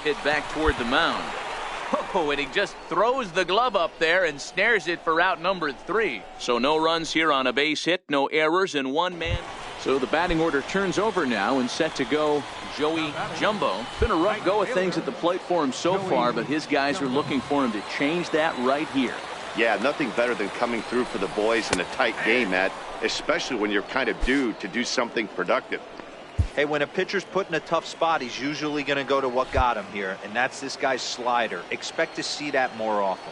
Hit back toward the mound. Oh, and he just throws the glove up there and snares it for out number 3. So no runs here on a base hit, no errors, and 1 man. So the batting order turns over now and set to go Joey Jumbo. Been a rough go of things at the plate for him so far, but his guys are looking for him to change that right here. Yeah, nothing better than coming through for the boys in a tight game, Matt, especially when you're kind of due to do something productive. Hey, when a pitcher's put in a tough spot, he's usually going to go to what got him here, and that's this guy's slider. Expect to see that more often.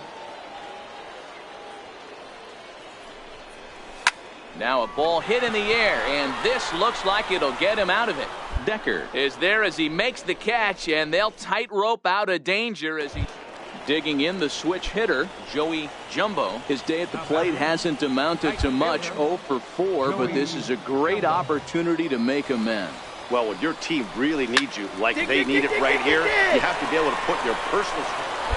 Now a ball hit in the air, and this looks like it'll get him out of it. Decker is there as he makes the catch, and they'll tightrope out of danger as he... Digging in, the switch hitter, Joey Jumbo. His day at the plate hasn't amounted to much, 0 for 4, but this is a great opportunity to make amends. Well, when your team really needs you, like they need it right here, you have to be able to put your personal...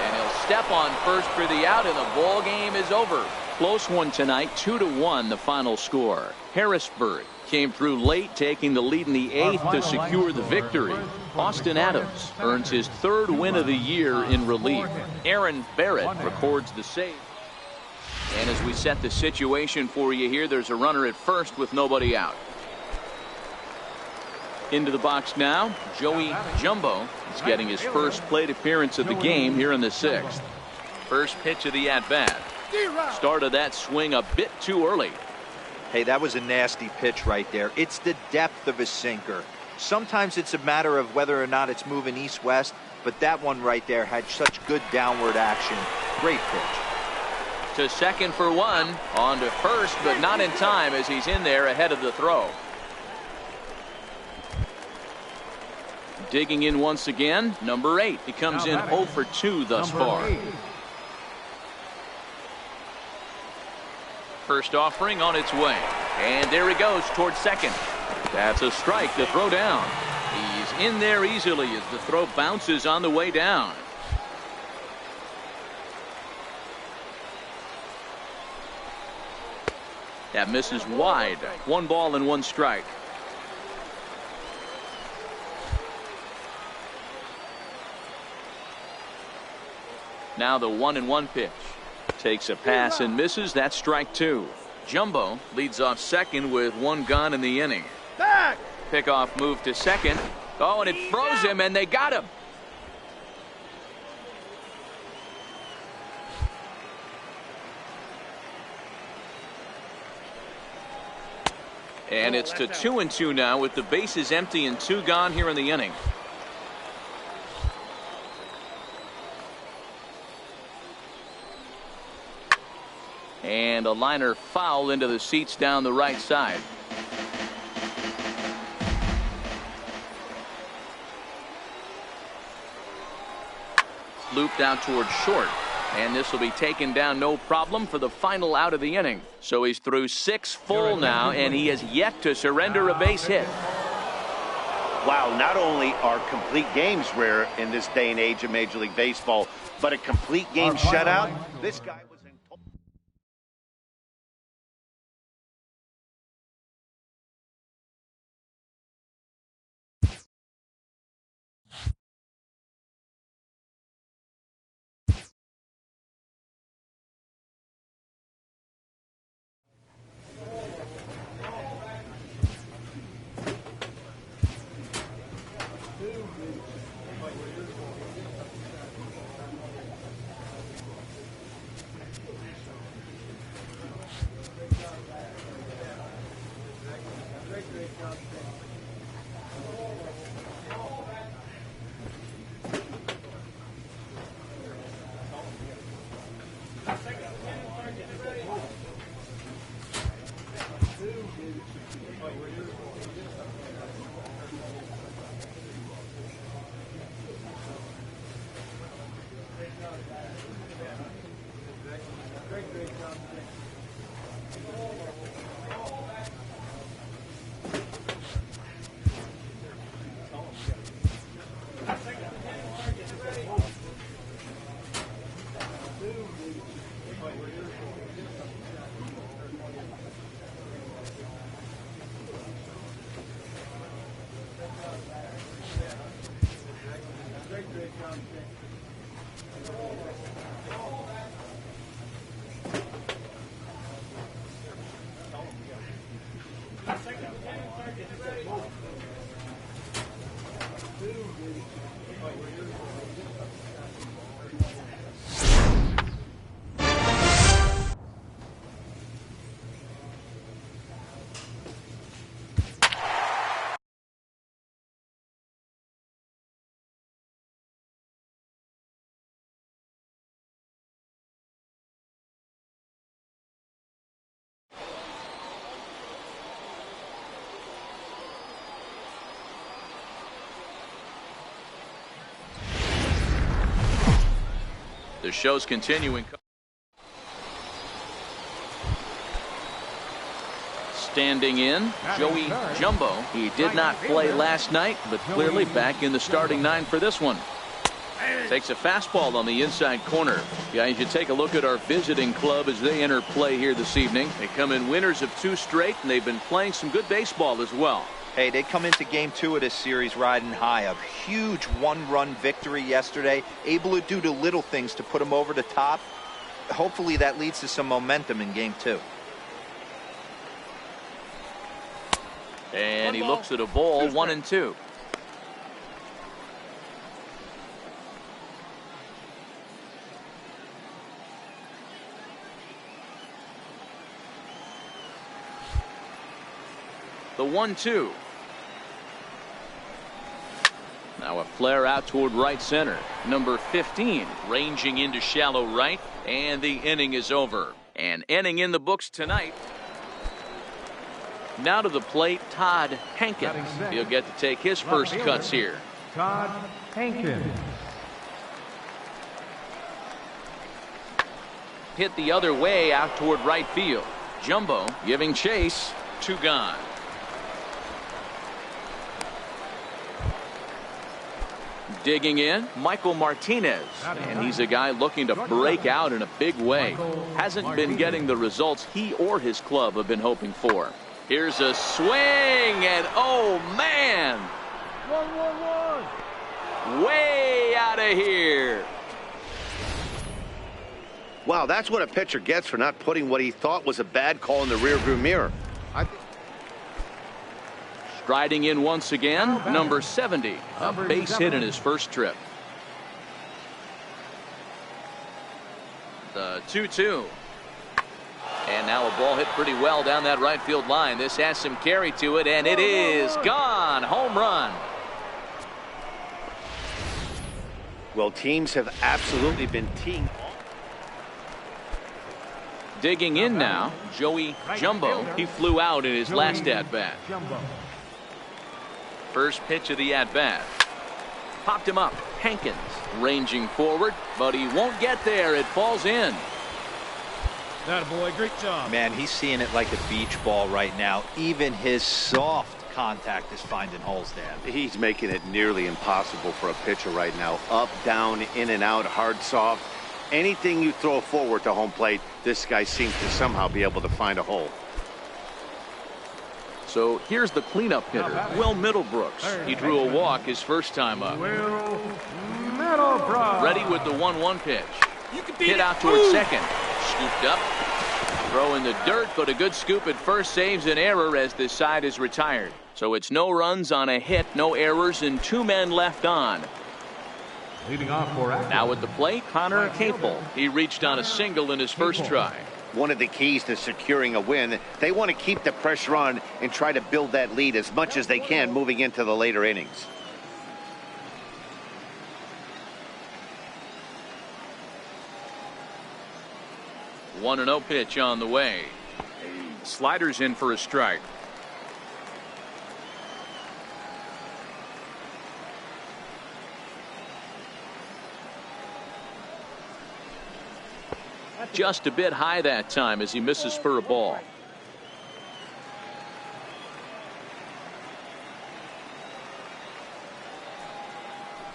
And he'll step on first for the out, and the ball game is over. Close one tonight, 2-1 the final score. Harrisburg came through late, taking the lead in the 8th to secure the victory. Austin Adams earns his 3rd win of the year in relief. Aaron Barrett records the save. And as we set the situation for you here, there's a runner at first with nobody out. Into the box now, Joey Jumbo is getting his first plate appearance of the game here in the 6th. First pitch of the at-bat. Started that swing a bit too early. Hey, that was a nasty pitch right there. It's the depth of a sinker. Sometimes it's a matter of whether or not it's moving east-west, but that one right there had such good downward action. Great pitch. To second for 1, on to first, but not in time as he's in there ahead of the throw. Digging in once again, number 8. He comes in 0 for 2 thus far. First offering on its way. And there he goes towards second. That's a strike to throw down. He's in there easily as the throw bounces on the way down. That misses wide. 1 ball and 1 strike. Now the 1-1 pitch. Takes a pass and misses. That's strike 2. Jumbo leads off second with 1 gone in the inning. Back. Pickoff move to second. Oh, and it froze him, and they got him. And it's to 2-2 now with the bases empty and 2 gone here in the inning. And a liner foul into the seats down the right side. Looped out towards short. And this will be taken down no problem for the final out of the inning. So he's through 6 full now, and he has yet to surrender a base hit. Wow, not only are complete games rare in this day and age of Major League Baseball, but a complete game shutout. This guy was in. The show's continuing. Standing in, Joey Jumbo. He did not play last night, but clearly back in the starting 9 for this one. Takes a fastball on the inside corner. Guys, you take a look at our visiting club as they enter play here this evening. They come in winners of 2 straight, and they've been playing some good baseball as well. Hey, they come into game 2 of this series riding high. A huge 1-run victory yesterday. Able to do the little things to put them over the top. Hopefully that leads to some momentum in game 2. And he looks at a ball, 1-2. The 1-2. Now a flare out toward right center. Number 15 ranging into shallow right, and the inning is over. An inning in the books tonight. Now to the plate, Todd Hankins. He'll get to take his first cuts here. Todd Hankins. Hit the other way out toward right field. Jumbo giving chase. 2 gone. Digging in, Michael Martinez, and he's a guy looking to break out in a big way. Hasn't been getting the results he or his club have been hoping for. Here's a swing, and oh man! 1-1-1. Way out of here. Wow, that's what a pitcher gets for not putting what he thought was a bad call in the rearview mirror. Striding in once again, number 70, a base hit in his first trip. The 2-2. And now a ball hit pretty well down that right field line. This has some carry to it, and it is gone. Home run. Well, teams have absolutely been teeing. Digging in now, Joey Jumbo. He flew out in his last at-bat. First pitch of the at-bat. Popped him up. Hankins ranging forward, but he won't get there. It falls in. That boy, great job. Man, he's seeing it like a beach ball right now. Even his soft contact is finding holes, Dan. He's making it nearly impossible for a pitcher right now. Up, down, in and out, hard, soft. Anything you throw forward to home plate, this guy seems to somehow be able to find a hole. So here's the cleanup hitter, Will Middlebrooks. He drew a walk his first time up. Will Middlebrooks. Ready with the 1-1 pitch. Hit out towards second. Scooped up. Throw in the dirt, but a good scoop at first saves an error as this side is retired. So it's no runs on a hit, no errors, and 2 men left on. Leading off for action. Now at the plate, Connor Capel. He reached on a single in his first try. One of the keys to securing a win, they want to keep the pressure on and try to build that lead as much as they can moving into the later innings. One 1-0 pitch on the way. Sliders in for a strike. Just a bit high that time as he misses for a ball.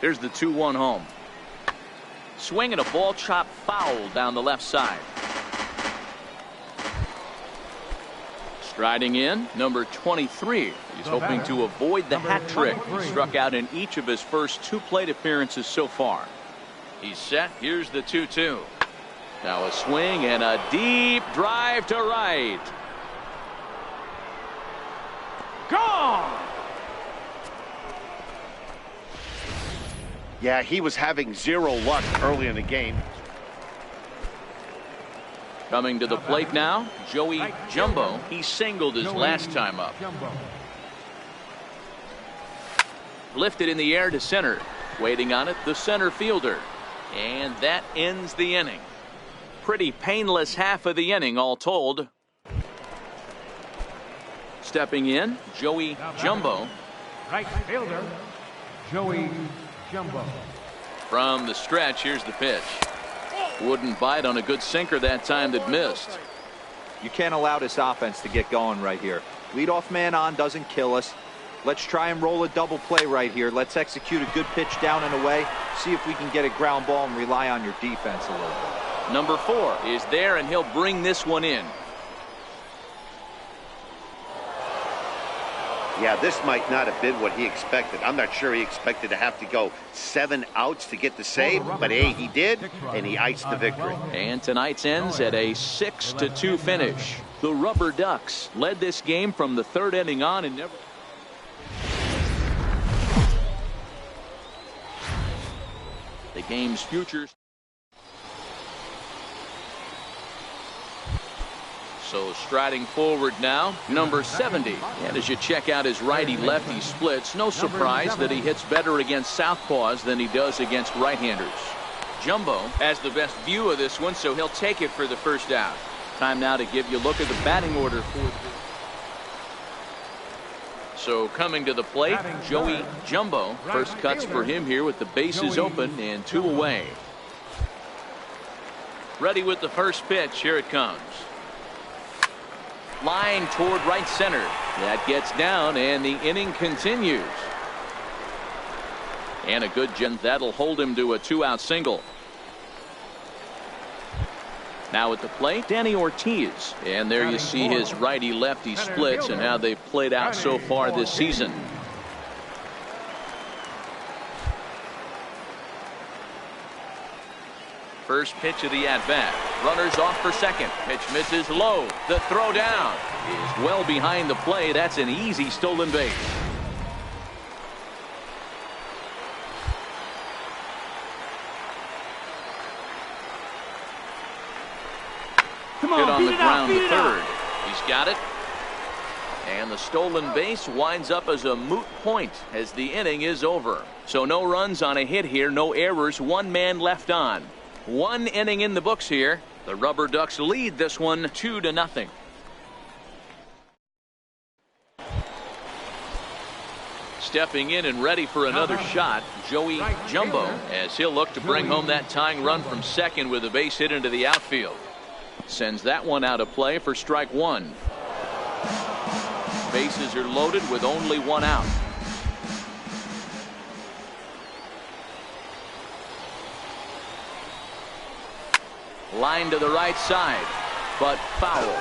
Here's the 2-1 home. Swinging a ball chopped foul down the left side. Striding in, number 23. He's hoping to avoid the hat trick. He struck out in each of his first 2 plate appearances so far. He's set. Here's the 2-2. Now a swing and a deep drive to right. Gone! Yeah, he was having 0 luck early in the game. Coming to the plate now, Joey Jumbo. He singled his last time up. Lifted in the air to center. Waiting on it, the center fielder. And that ends the inning. Pretty painless half of the inning all told. Stepping in, Joey Jumbo. Right fielder, Joey Jumbo. From the stretch, here's the pitch. Wouldn't bite on a good sinker that time that missed. You can't allow this offense to get going right here. Leadoff man on doesn't kill us. Let's try and roll a double play right here. Let's execute a good pitch down and away. See if we can get a ground ball and rely on your defense a little bit. Number 4 is there, and he'll bring this one in. Yeah, this might not have been what he expected. I'm not sure he expected to have to go 7 outs to get the save, but hey, he did, and he iced the victory. And tonight's ends at a 6-2 finish. The Rubber Ducks led this game from the 3rd inning on and never. The game's futures. So striding forward now, number 70. And as you check out his righty-lefty splits, no surprise that he hits better against southpaws than he does against right-handers. Jumbo has the best view of this one, so he'll take it for the first out. Time now to give you a look at the batting order for the. So coming to the plate, Joey Jumbo. First cuts for him here with the bases open and 2 away. Ready with the first pitch. Here it comes. Line toward right center. That gets down, and the inning continues. And a good jump that'll hold him to a 2-out single. Now at the plate, Danny Ortiz. And there you see his righty-lefty splits and how they've played out so far this season. First pitch of the at-bat. Runners off for second. Pitch misses low. The throw down is well behind the play. That's an easy stolen base. Come Hit on the ground to third. He's got it. And the stolen base winds up as a moot point as the inning is over. So no runs on a hit here, no errors, one man left on. One inning in the books here. The Rubber Ducks lead this one 2-0. Stepping in and ready for another shot, Joey Jumbo, as he'll look to bring home that tying run from second with a base hit into the outfield. Sends that one out of play for strike one. Bases are loaded with only one out. Line to the right side, but foul.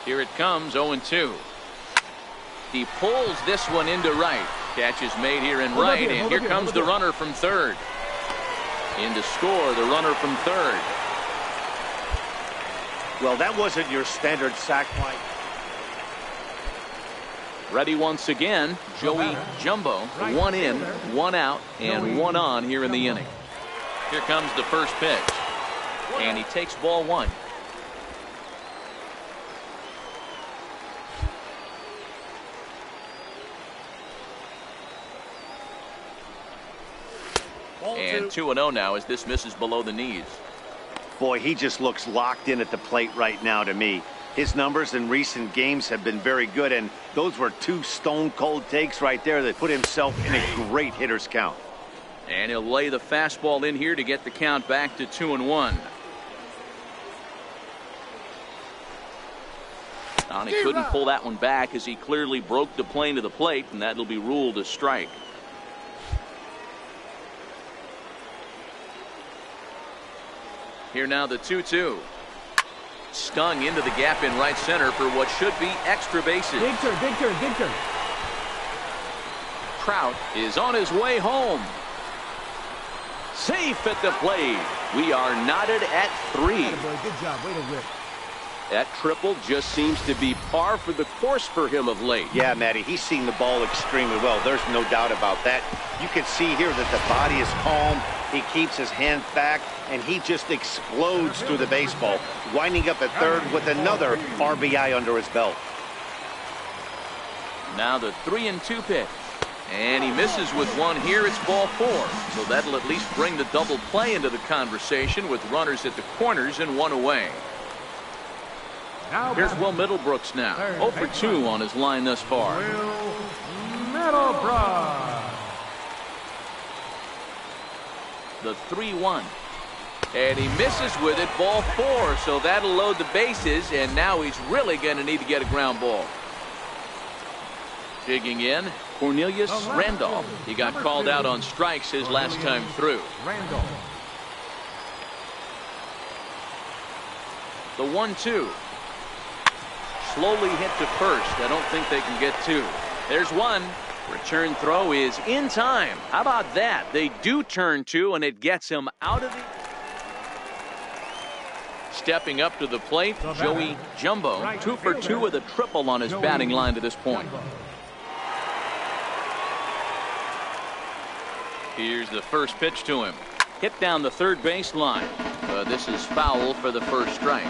Here it comes, 0-2. He pulls this one into right. Catch is made here in right, and here comes the runner from third. In to score, the runner from third. Well, that wasn't your standard sac fly. Ready once again, Joey Jumbo. One in, one out, and one on here in the inning. Here comes the first pitch, and he takes ball one. And 2-0 now as this misses below the knees. Boy, he just looks locked in at the plate right now to me. His numbers in recent games have been very good, and those were two stone-cold takes right there that put himself in a great hitter's count. And he'll lay the fastball in here to get the count back to 2-1. And he couldn't pull that one back as he clearly broke the plane to the plate, and that'll be ruled a strike. Here now the 2-2. Stung into the gap in right center for what should be extra bases. Big turn, big turn, big turn. Trout is on his way home. Safe at the plate. We are knotted at 3. Good job, way to whip. That triple just seems to be par for the course for him of late. Yeah, Matty, he's seen the ball extremely well. There's no doubt about that. You can see here that the body is calm. He keeps his hands back, and he just explodes through the baseball, winding up at third with another RBI under his belt. Now the 3-2 pitch. And he misses with one here. It's ball 4. So that'll at least bring the double play into the conversation with runners at the corners and one away. Here's Will Middlebrooks now. 0 for 2 on his line thus far. Will Middlebrooks. The 3-1. And he misses with it, ball 4. So that'll load the bases, and now he's really going to need to get a ground ball. Digging in, Cornelius Randolph. He got called out on strikes his last time through. Randolph. The 1-2. Slowly hit to first. I don't think they can get 2. There's one. Return throw is in time. How about that? They do turn 2, and it gets him out of the... Stepping up to the plate, Joey Jumbo. 2 for 2 with a triple on his batting line to this point. Here's the first pitch to him. Hit down the third base line. This is foul for the first strike.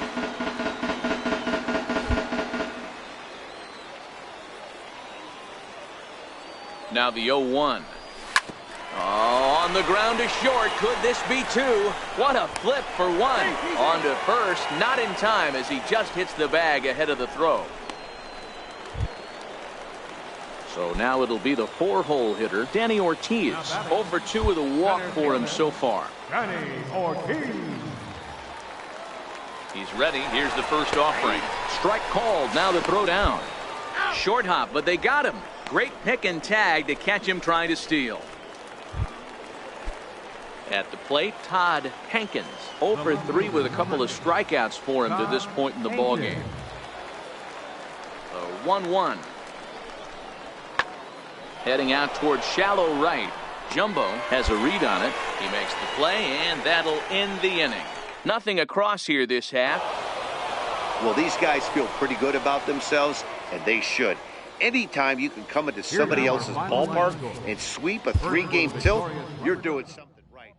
Now the 0-1. Oh, on the ground to short. Could this be 2? What a flip for 1. On to first. Not in time as he just hits the bag ahead of the throw. So now it'll be the 4-hole hitter, Danny Ortiz. 0 for 2 with a walk for him so far. Danny Ortiz. He's ready. Here's the first offering. Strike called. Now the throw down. Short hop, but they got him. Great pick and tag to catch him trying to steal. At the plate, Todd Hankins. 0 for 3 with a couple of strikeouts for him to this point in the ballgame. 1-1. Heading out towards shallow right. Jumbo has a read on it. He makes the play, and that'll end the inning. Nothing across here this half. Well, these guys feel pretty good about themselves, and they should. Anytime you can come into somebody else's ballpark and sweep a 3-game tilt, you're doing something right.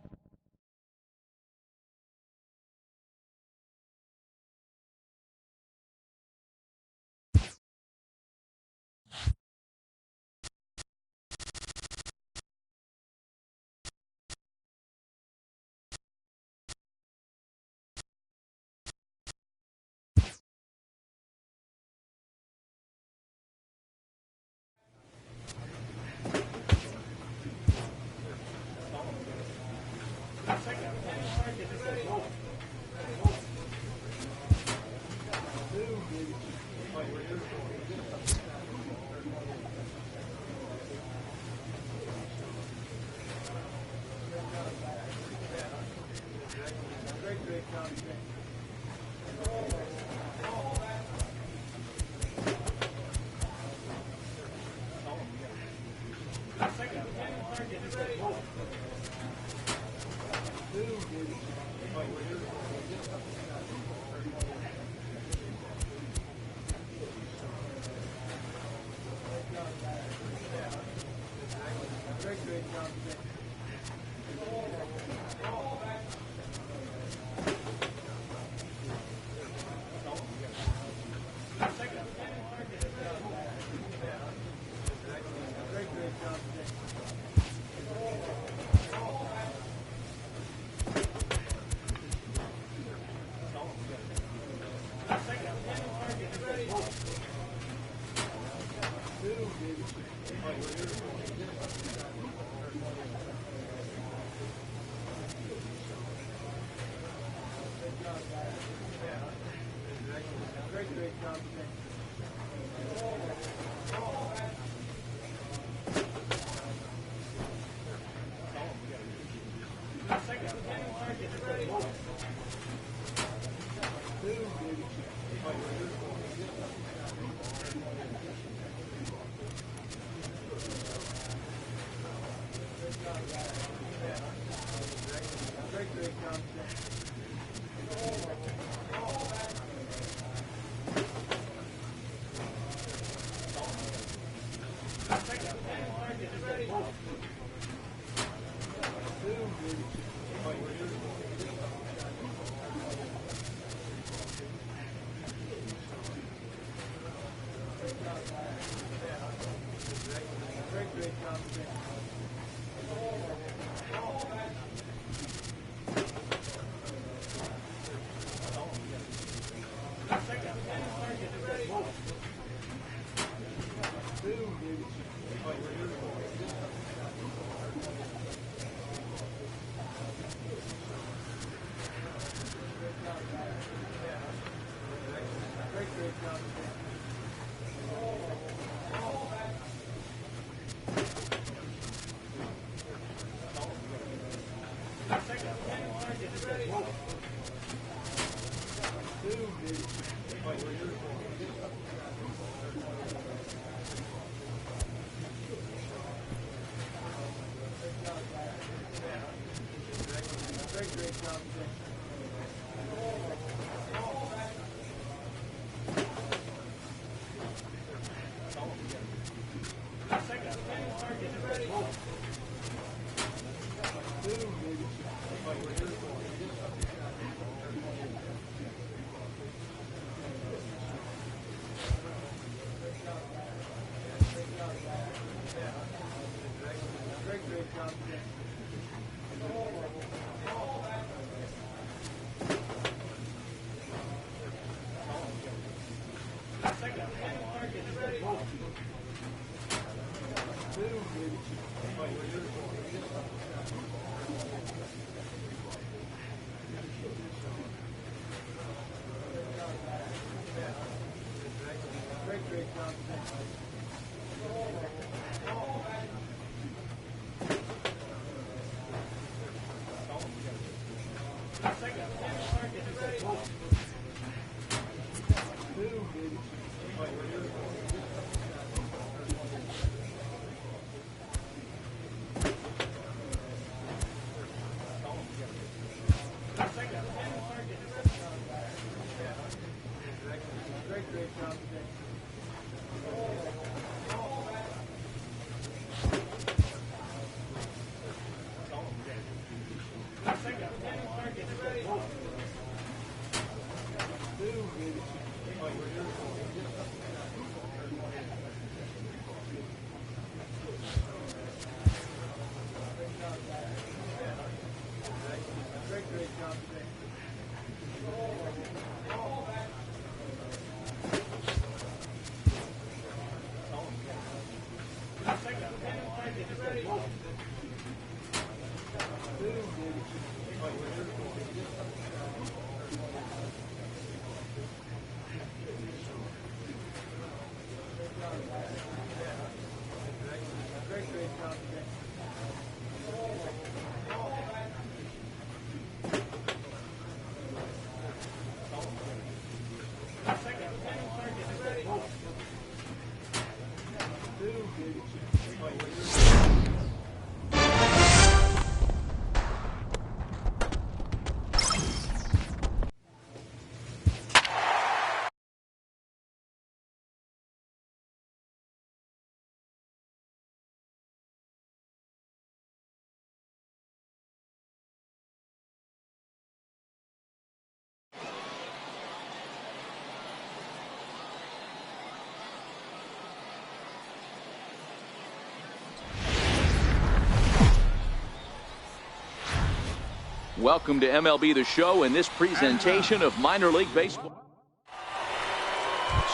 Welcome to MLB The Show and this presentation of minor league baseball.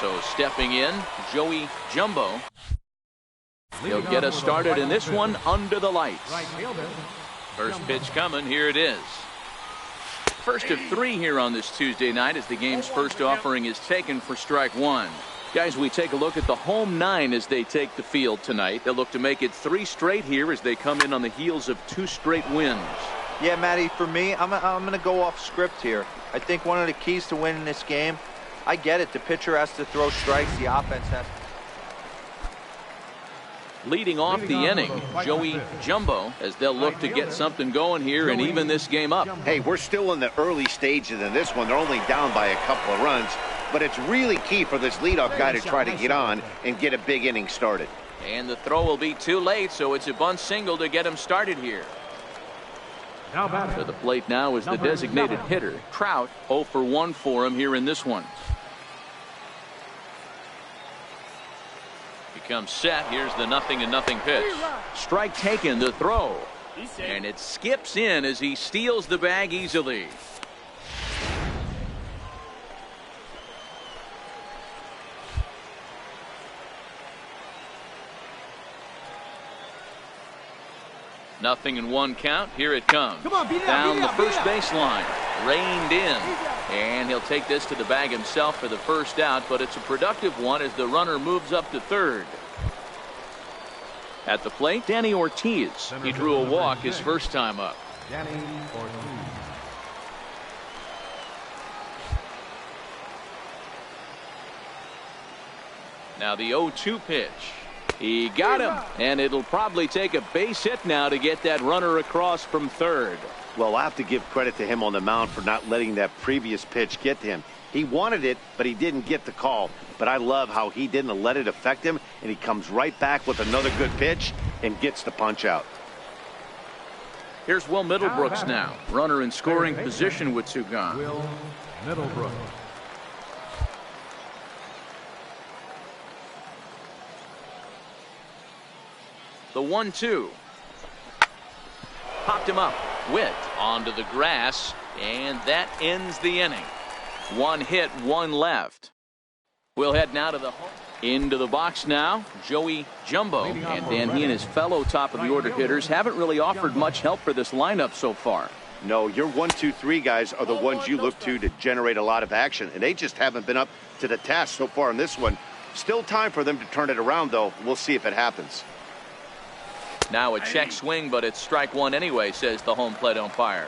So stepping in, Joey Jumbo. He'll get us started in this one under the lights. First pitch coming, here it is. First of 3 here on this Tuesday night as the game's first offering is taken for strike 1. Guys, we take a look at the home 9 as they take the field tonight. They'll look to make it 3 straight here as they come in on the heels of 2 straight wins. Yeah, Matty, for me, I'm going to go off script here. I think one of the keys to winning this game, I get it. The pitcher has to throw strikes. The offense has to. Leading off the inning, Joey Jumbo, as they'll look to get something going here and even this game up. Hey, we're still in the early stages in this one. They're only down by a couple of runs, but it's really key for this leadoff guy to try to get on and get a big inning started. And the throw will be too late, so it's a bunt single to get him started here. To the plate now is the designated hitter, Trout. 0 for 1 for him here in this one. He comes set. Here's the 0-0 pitch. Strike taken, the throw. And it skips in as he steals the bag easily. Nothing in 1 count. Here it comes. Come on, beat it down up, the first baseline. Reined in. And he'll take this to the bag himself for the first out, but it's a productive one as the runner moves up to third. At the plate, Danny Ortiz. He drew a walk his first time up. Danny Ortiz. Now the 0-2 pitch. He got him, and it'll probably take a base hit now to get that runner across from third. Well, I have to give credit to him on the mound for not letting that previous pitch get to him. He wanted it, but he didn't get the call. But I love how he didn't let it affect him, and he comes right back with another good pitch and gets the punch out. Here's Will Middlebrooks now. Runner in scoring position with 2 gone. Will Middlebrooks. The 1-2. Popped him up. Witt onto the grass, and that ends the inning. 1 hit, 1 left. We'll head now to the home. Into the box now, Joey Jumbo. And then he and his fellow top of the order hitters haven't really offered much help for this lineup so far. No, your 1, 2, 3 guys are the ones you look to generate a lot of action, and they just haven't been up to the task so far in this one. Still time for them to turn it around, though. We'll see if it happens. Now a check swing, but it's strike one anyway, says the home plate umpire.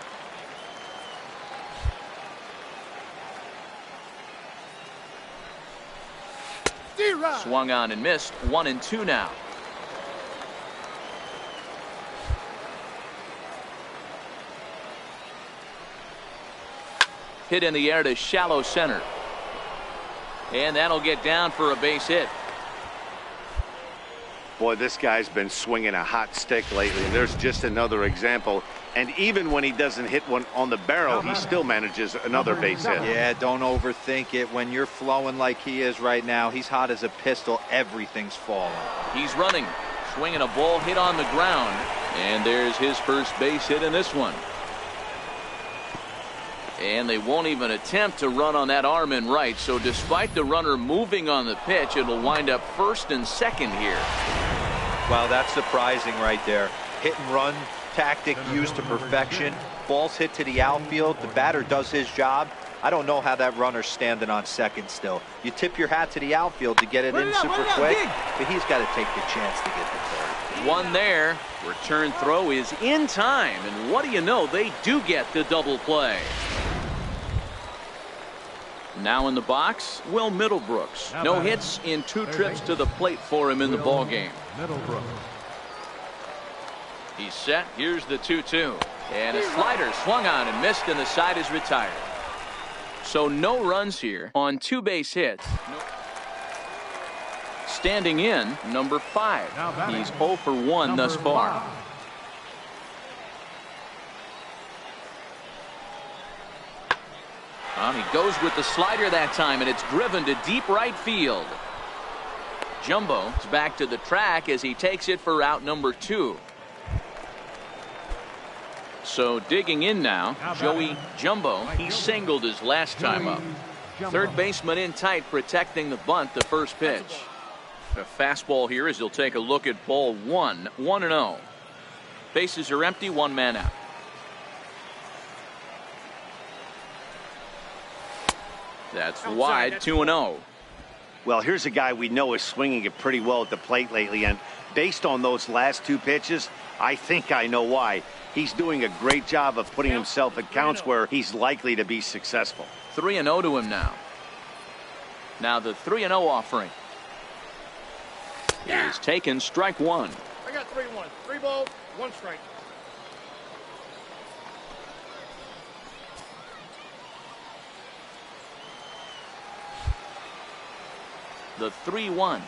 Swung on and missed. 1-2 now. Hit in the air to shallow center. And that'll get down for a base hit. Boy, this guy's been swinging a hot stick lately, and there's just another example. And even when he doesn't hit one on the barrel, he still manages another base hit. Yeah, don't overthink it. When you're flowing like he is right now, he's hot as a pistol. Everything's falling. He's running, swinging a ball hit on the ground. And there's his first base hit in this one. And they won't even attempt to run on that arm in right. So despite the runner moving on the pitch, it'll wind up first and second here. Wow, that's surprising right there. Hit and run tactic used to perfection. Ball's hit to the outfield. The batter does his job. I don't know how that runner's standing on second still. You tip your hat to the outfield to get it in super quick, but he's got to take the chance to get the third. One there. Return throw is in time. And what do you know? They do get the double play. Now in the box, Will Middlebrooks. No hits in 2 trips to the plate for him in the ballgame. Middlebrooks. He's set. Here's the 2-2. And a slider swung on and missed, and the side is retired. So no runs here on 2 base hits. Standing in, number 5. He's 0 for 1 thus far. He goes with the slider that time, and it's driven to deep right field. Jumbo is back to the track as he takes it for out number 2. So digging in now, Joey Jumbo. He singled his last time up. Third baseman in tight, protecting the bunt, the first pitch. A fastball here as he'll take a look at ball 1. 1-0. Bases are empty, 1 man out. That's wide, 2-0. Well, here's a guy we know is swinging it pretty well at the plate lately, and based on those last 2 pitches, I think I know why. He's doing a great job of putting himself at counts where he's likely to be successful. 3-0 to him now. Now the 3-0 offering is taken, strike 1. I got 3-1. 3 balls, 1 strike. The 3-1.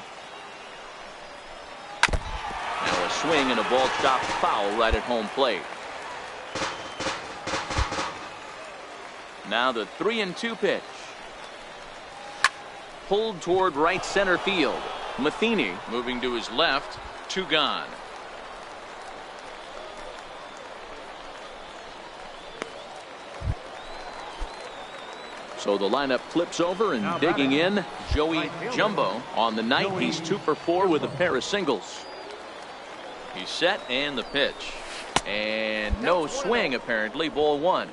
Now a swing and a ball chopped foul right at home plate. Now the 3-2 pitch. Pulled toward right center field. Matheny moving to his left. 2 gone. So the lineup flips over, and digging in, Joey Jumbo. On the night, he's 2 for 4 with a pair of singles. He's set, and the pitch. And no swing, apparently. Ball 1.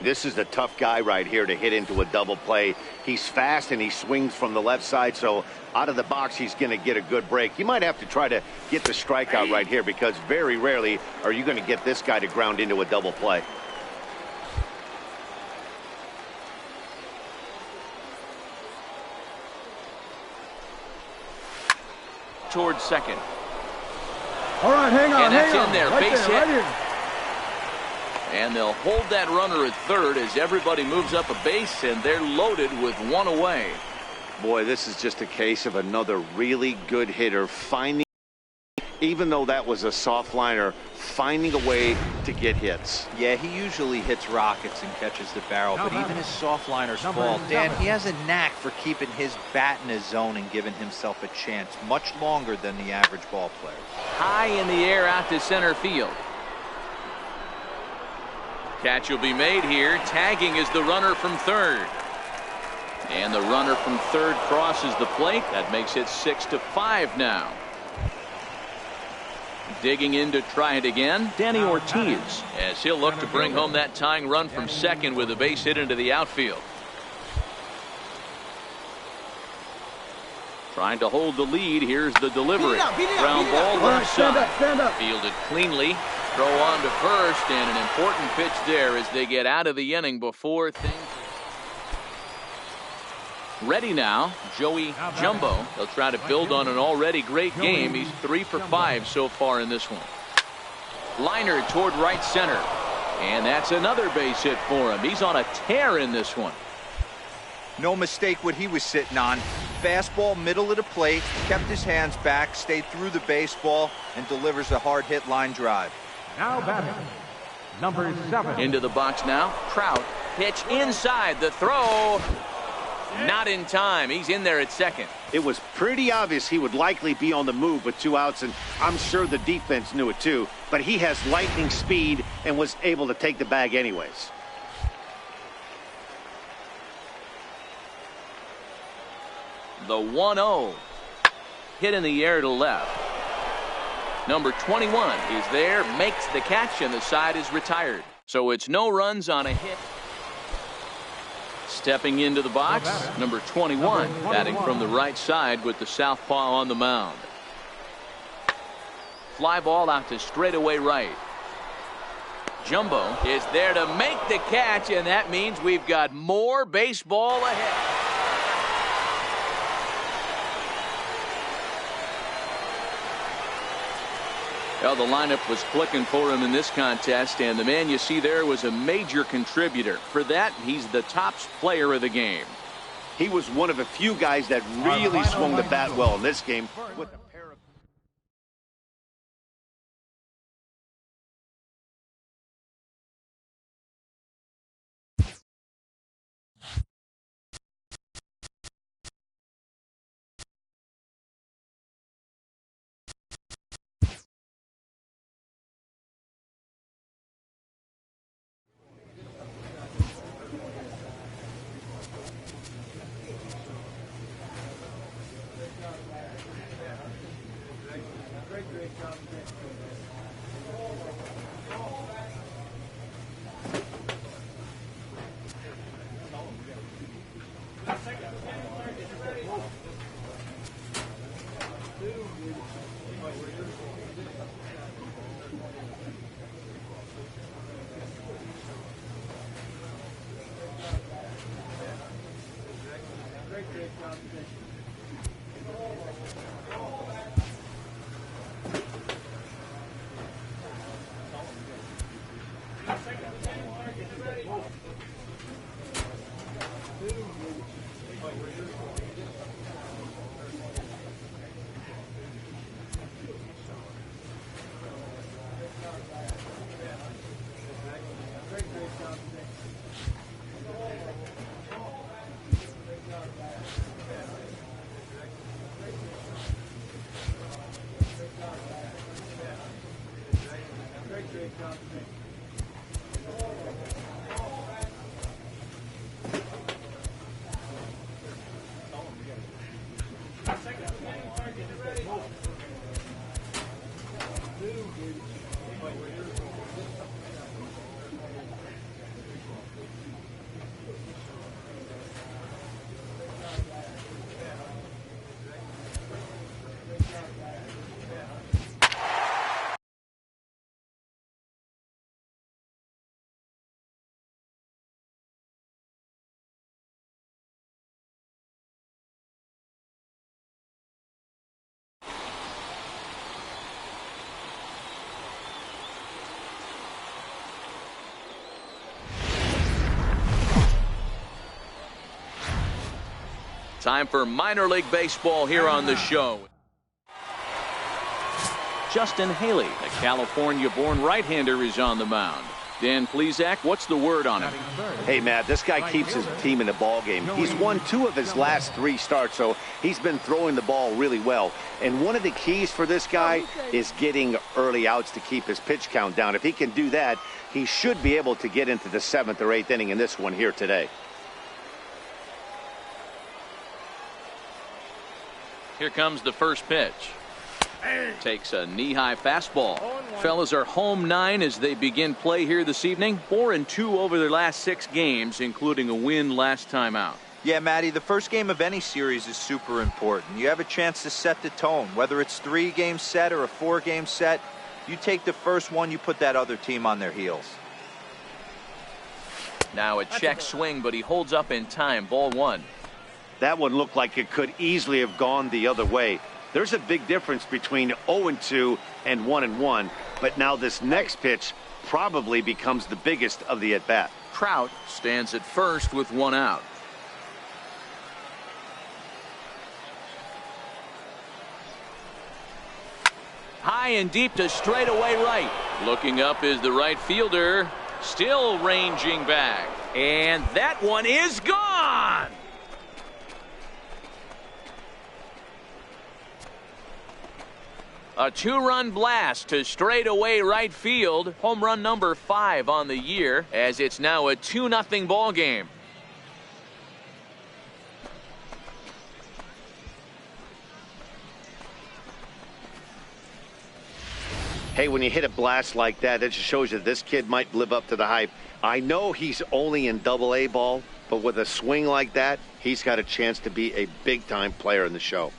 This is the tough guy right here to hit into a double play. He's fast, and he swings from the left side, so out of the box, he's going to get a good break. You might have to try to get the strikeout right here, because very rarely are you going to get this guy to ground into a double play. Towards second. All right, hang on, and that's hang on. In there, right base there, hit. right here. And they'll hold that runner at third as everybody moves up a base, and they're loaded with 1 away. Boy, this is just a case of another really good hitter finding, even though that was a soft liner, finding a way to get hits. Yeah, he usually hits rockets and catches the barrel, but even his soft liners fall. Dan, he has a knack for keeping his bat in his zone and giving himself a chance much longer than the average ball player. High in the air out to center field. Catch will be made here. Tagging is the runner from third. And the runner from third crosses the plate. That makes it 6-5 now. Digging in to try it again, Danny Ortiz, as he'll look to bring home that tying run from second with a base hit into the outfield. Trying to hold the lead. Here's the delivery. Ground ball left side. Stand up. Fielded cleanly. Throw on to first, and an important pitch there as they get out of the inning before things. Ready now, Joey Jumbo. He'll try to build on an already great game. He's 3 for 5 so far in this one. Liner toward right center. And that's another base hit for him. He's on a tear in this one. No mistake what he was sitting on. Fastball, middle of the plate, kept his hands back, stayed through the baseball, and delivers a hard hit line drive. Now batting, number 7. Into the box now. Trout. Pitch inside. The throw. Not in time. He's in there at second. It was pretty obvious he would likely be on the move with 2 outs, and I'm sure the defense knew it too. But he has lightning speed and was able to take the bag anyways. The 1-0. Hit in the air to left. Number 21 is there, makes the catch, and the side is retired. So it's no runs on a hit. Stepping into the box, number 21, batting from the right side with the southpaw on the mound. Fly ball out to straightaway right. Jumbo is there to make the catch, and that means we've got more baseball ahead. Well, the lineup was clicking for him in this contest, and the man you see there was a major contributor. For that, he's the top player of the game. He was one of a few guys that really swung the bat well in this game. With a pair of Time for minor league baseball here on the show. Justin Haley, a California-born right-hander, is on the mound. Dan Plesac, what's the word on him? Hey, Matt, this guy keeps his team in the ball game. He's won 2 of his last 3 starts, so he's been throwing the ball really well. And one of the keys for this guy is getting early outs to keep his pitch count down. If he can do that, he should be able to get into the 7th or 8th inning in this one here today. Here comes the first pitch. Takes a knee-high fastball. Fellas are home 9 as they begin play here this evening. 4-2 over their last 6 games, including a win last time out. Yeah, Matty, the first game of any series is super important. You have a chance to set the tone. Whether it's 3-game set or a 4-game set, you take the first one, you put that other team on their heels. Now a check swing, but he holds up in time. Ball 1. That one looked like it could easily have gone the other way. There's a big difference between 0-2 and 1-1, but now this next pitch probably becomes the biggest of the at-bat. Trout stands at first with 1 out. High and deep to straightaway right. Looking up is the right fielder. Still ranging back. And that one is gone. A 2-run blast to straightaway right field. Home run number 5 on the year, as it's now a 2-0 ball game. Hey, when you hit a blast like that, it just shows you this kid might live up to the hype. I know he's only in Double-A ball, but with a swing like that, he's got a chance to be a big-time player in the show.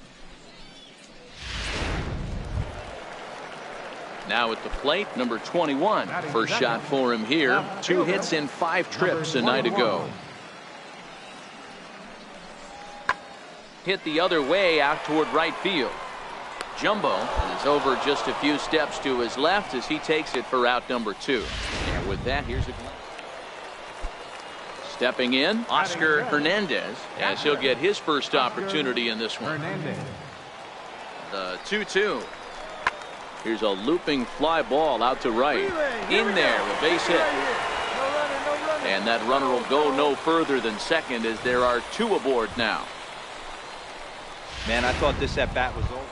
Now at the plate, number 21. First shot for him here. 2 hits in 5 trips a night ago. Hit the other way out toward right field. Jumbo is over just a few steps to his left as he takes it for out number 2. And with that, here's a stepping in, Oscar Hernandez, as he'll get his first opportunity in this one. The 2-2. Here's a looping fly ball out to right. In there, a base hit. And that runner will go no further than second as there are 2 aboard now. Man, I thought this at-bat was over.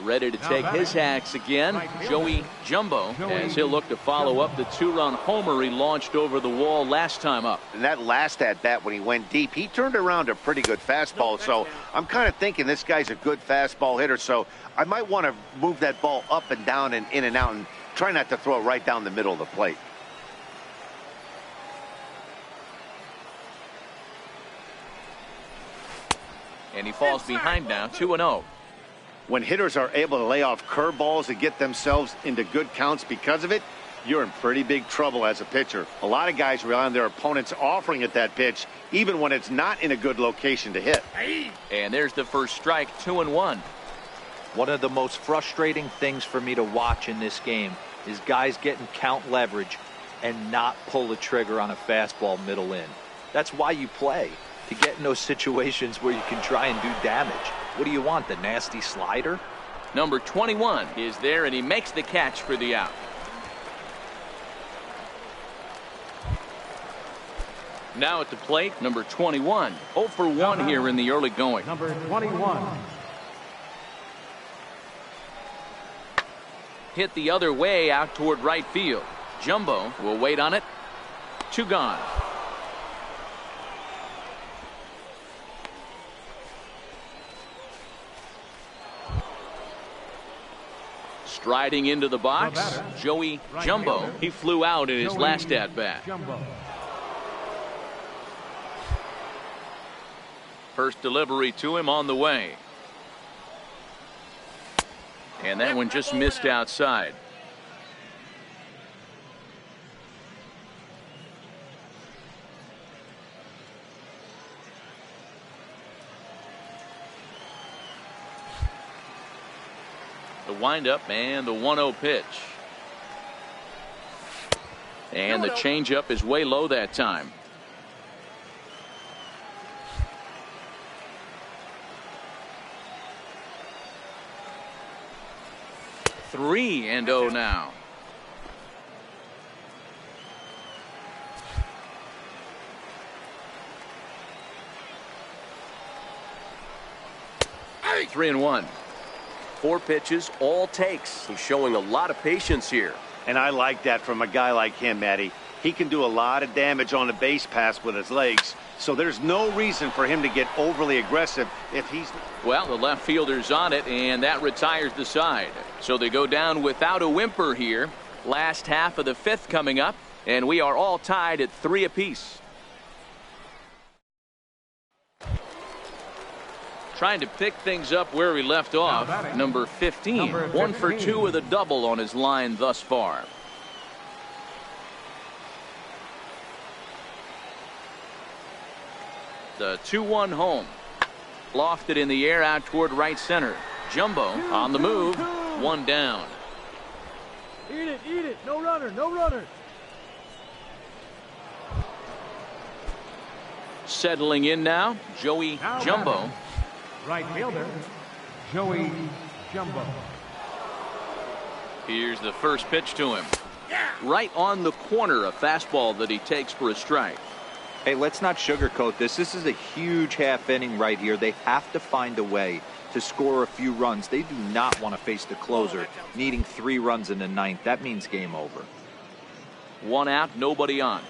Ready to take his hacks again, Joey Jumbo, as he'll look to follow up the 2-run homer he launched over the wall last time up. And that last at-bat when he went deep, he turned around a pretty good fastball. So I'm kind of thinking this guy's a good fastball hitter. So I might want to move that ball up and down and in and out and try not to throw it right down the middle of the plate. And he falls behind now, 2-0. When hitters are able to lay off curveballs and get themselves into good counts because of it, you're in pretty big trouble as a pitcher. A lot of guys rely on their opponents offering at that pitch, even when it's not in a good location to hit. And there's the first strike, 2-1. One of the most frustrating things for me to watch in this game is guys getting count leverage and not pull the trigger on a fastball middle in. That's why you play, to get in those situations where you can try and do damage. What do you want, the nasty slider? Number 21 is there, and he makes the catch for the out. Now at the plate, number 21. 0 for 1 here in the early going. Number 21. Hit the other way out toward right field. Jumbo will wait on it. 2 gone. Striding into the box, Joey Jumbo. He flew out in his last at-bat. First delivery to him on the way. And that one just missed outside. The windup and the 1-0 pitch. And the changeup is way low that time. Three and 0 now. Hey. 3-1. 4 pitches, all takes. He's showing a lot of patience here. And I like that from a guy like him, Matty. He can do a lot of damage on a base pass with his legs, so there's no reason for him to get overly aggressive if he's... Well, the left fielder's on it, and that retires the side. So they go down without a whimper here. Last half of the fifth coming up, and we are all tied at 3 apiece. Trying to pick things up where we left off. Number 15, 1 for 2 with a double on his line thus far. The 2-1 home. Lofted in the air out toward right center. Jumbo on the move. 1 down. Eat it. No runner, no runner. Settling in now, Joey Jumbo. Right fielder, Joey Jumbo. Here's the first pitch to him. Right on the corner, a fastball that he takes for a strike. Hey, let's not sugarcoat this. This is a huge half inning right here. They have to find a way to score a few runs. They do not want to face the closer, needing 3 runs in the 9th. That means game over. 1 out, nobody on.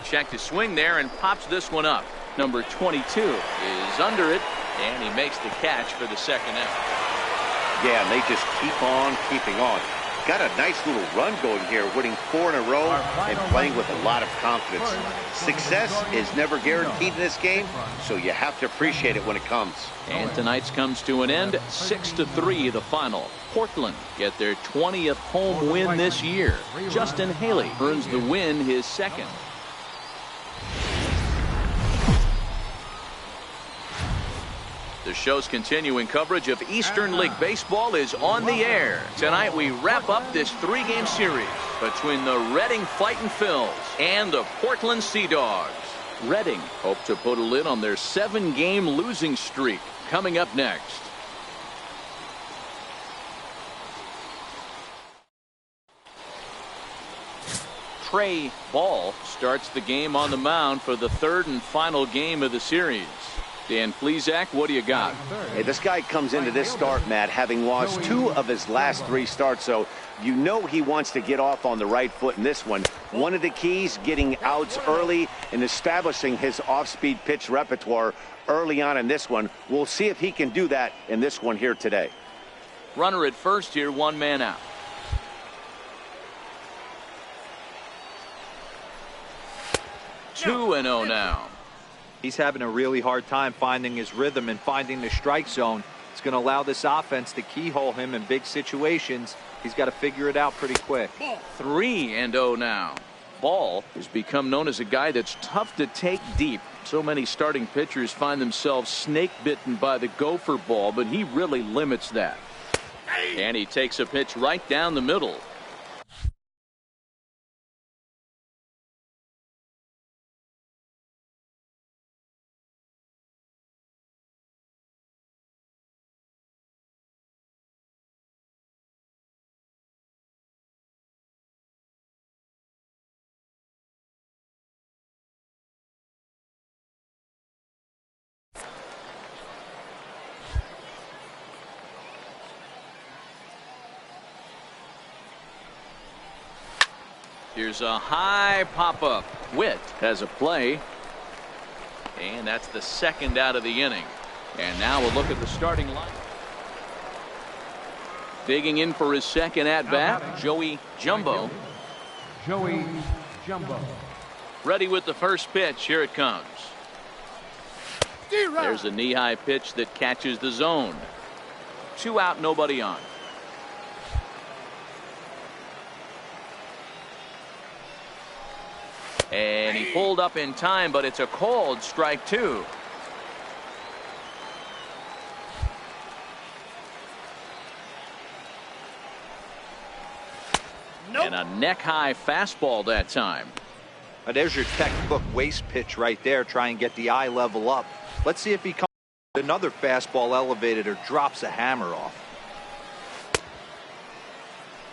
Check to swing there and pops this one up. Number 22 is under it, and he makes the catch for the second out. Yeah, and they just keep on keeping on. Got a nice little run going here, winning 4 in a row and playing with a lot of confidence. Success is never guaranteed in this game, so you have to appreciate it when it comes. And tonight's comes to an end, 6-3 the final. Portland get their 20th home win this year. Justin Haley earns the win, his second. The show's continuing coverage of Eastern League Baseball is on the air. Tonight we wrap up this 3-game series between the Reading Fightin' Phils and the Portland Sea Dogs. Reading hope to put a lid on their 7-game losing streak. Coming up next. Trey Ball starts the game on the mound for the 3rd and final game of the series. Dan Plesac, what do you got? Hey, this guy comes into this start, Matt, having lost 2 of his last 3 starts, so you know he wants to get off on the right foot in this one. One of the keys, getting outs early and establishing his off-speed pitch repertoire early on in this one. We'll see if he can do that in this one here today. Runner at first here, 1 man out. Two and 0 now. He's having a really hard time finding his rhythm and finding the strike zone. It's going to allow this offense to keyhole him in big situations. He's got to figure it out pretty quick. 3 and 0 now. Ball has become known as a guy that's tough to take deep. So many starting pitchers find themselves snake bitten by the gopher ball, but he really limits that. And he takes a pitch right down the middle. Here's a high pop-up. Witt has a play. And that's the 2nd out of the inning. And now we'll look at the starting line. Digging in for his 2nd at-bat, Joey Jumbo. Joey Jumbo. Ready with the first pitch. Here it comes. There's a knee-high pitch that catches the zone. 2 out, nobody on. And he pulled up in time, but it's a called strike 2. And a neck-high fastball that time. There's your textbook waist pitch right there. Try and get the eye level up. Let's see if he comes with another fastball elevated or drops a hammer off.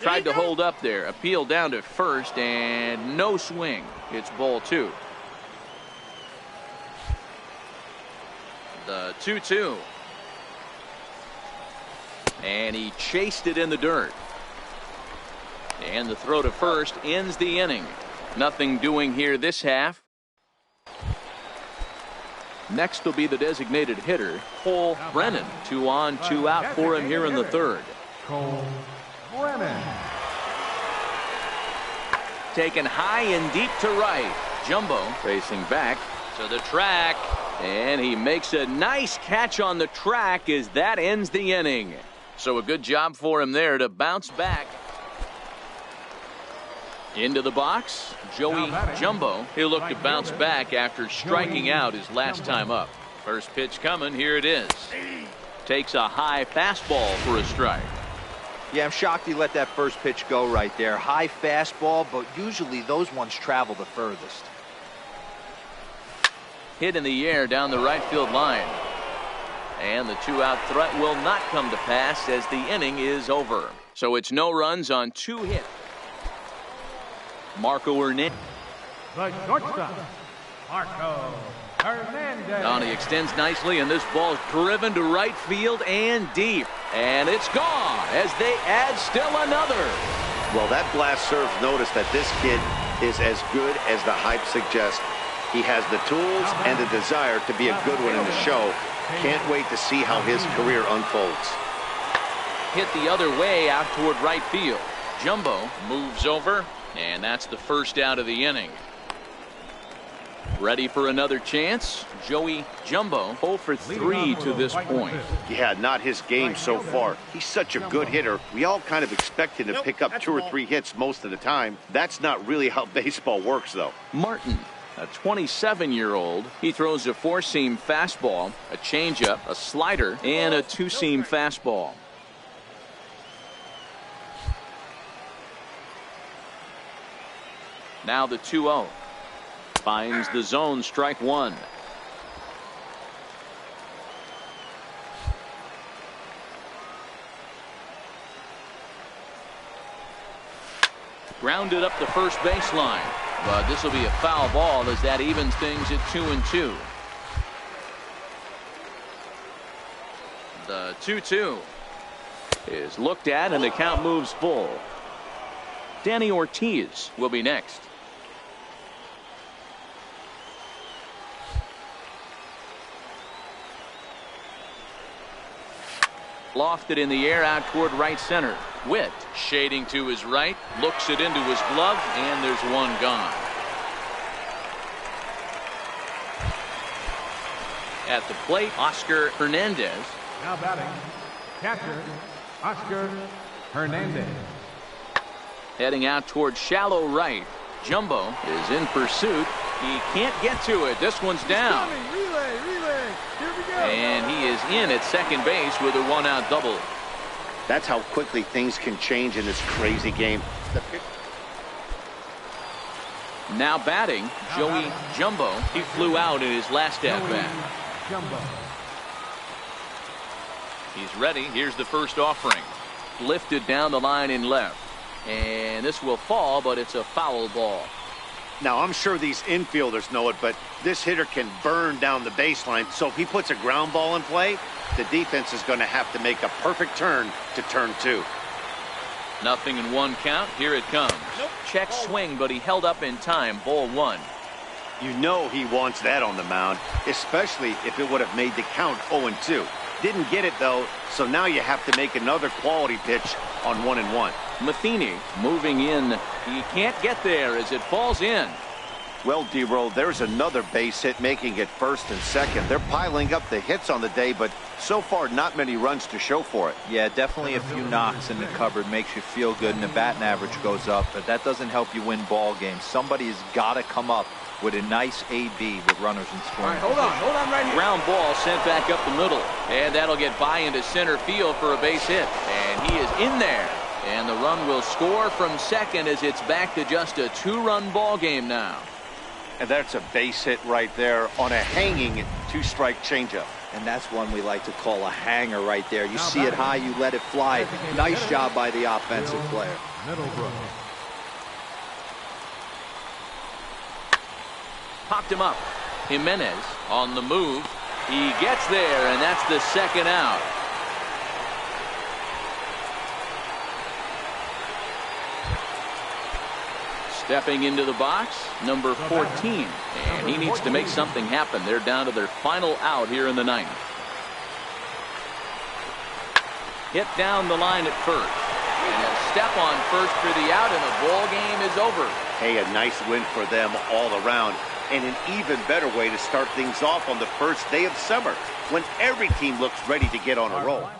Tried to hold up there. Appeal down to first, and no swing. It's ball 2. The 2-2. And he chased it in the dirt. And the throw to first ends the inning. Nothing doing here this half. Next will be the designated hitter, Cole Brennan. 2 on, 2 out for him here in the third. Cole Brennan. Taken high and deep to right. Jumbo racing back to the track. And he makes a nice catch on the track as that ends the inning. So a good job for him there to bounce back. Into the box, Joey Jumbo. He'll look to bounce back after striking out his last time up. First pitch coming, here it is. Takes a high fastball for a strike. Yeah, I'm shocked he let that first pitch go right there. High fastball, but usually those ones travel the furthest. Hit in the air down the right field line. And the 2-out threat will not come to pass as the inning is over. So it's no runs on 2 hits. Marco Hernandez. The shortstop, Marco Hernandez. On, he extends nicely, and this ball is driven to right field and deep. And it's gone as they add still another. Well, that blast serves notice that this kid is as good as the hype suggests. He has the tools and the desire to be a good one in the show. Can't wait to see how his career unfolds. Hit the other way out toward right field. Jumbo moves over. And that's the first out of the inning. Ready for another chance? Joey Jumbo 0 for 3 to this point. Yeah, not his game so far. He's such a good hitter. We all kind of expect him to pick up 2 or 3 hits most of the time. That's not really how baseball works, though. Martin, a 27-year-old. He throws a 4-seam fastball, a changeup, a slider, and a 2-seam fastball. Now the 2-0. Finds the zone, strike 1. Grounded up the first baseline. But this will be a foul ball as that evens things at 2-2. The 2-2 is looked at and the count moves full. Danny Ortiz will be next. Lofted in the air out toward right center. Witt shading to his right, looks it into his glove, and there's one gone. At the plate, Oscar Hernandez. Now batting, catcher, Oscar Hernandez. Heading out toward shallow right. Jumbo is in pursuit. He can't get to it. This one's down. Relay. Here we go. And he is in at second base with a 1-out double. That's how quickly things can change in this crazy game. Now batting, Joey Jumbo. He flew out in his last at-bat. Jumbo. He's ready. Here's the first offering. Lifted down the line in left. And this will fall, but it's a foul ball. Now, I'm sure these infielders know it, but this hitter can burn down the baseline. So if he puts a ground ball in play, the defense is going to have to make a perfect turn to turn 2. Nothing in 1 count. Here it comes. Check swing, but he held up in time. Ball 1. You know he wants that on the mound, especially if it would have made the count 0-2. Didn't get it, though, so now you have to make another quality pitch on 1-1. Matheny moving in. He can't get there as it falls in. Well, D-Roll, there's another base hit making it first and second. They're piling up the hits on the day, but so far not many runs to show for it. Yeah, definitely a few knocks in the cupboard makes you feel good, and the batting average goes up, but that doesn't help you win ball games. Somebody has got to come up with a nice AB with runners in scoring. Hold on right here. Ground ball sent back up the middle, and that'll get by into center field for a base hit, and he is in there. And the run will score from second as it's back to just a 2-run ball game now. And that's a base hit right there on a hanging 2-strike changeup. And that's one we like to call a hanger right there. You see it high, you let it fly. Nice job by the offensive player. Middlebrook. Popped him up. Jimenez on the move. He gets there, and that's the second out. Stepping into the box, number 14. And he needs to make something happen. They're down to their final out here in the ninth. Hit down the line at first. And a step on first for the out, and the ball game is over. Hey, a nice win for them all around. And an even better way to start things off on the first day of summer, when every team looks ready to get on a roll.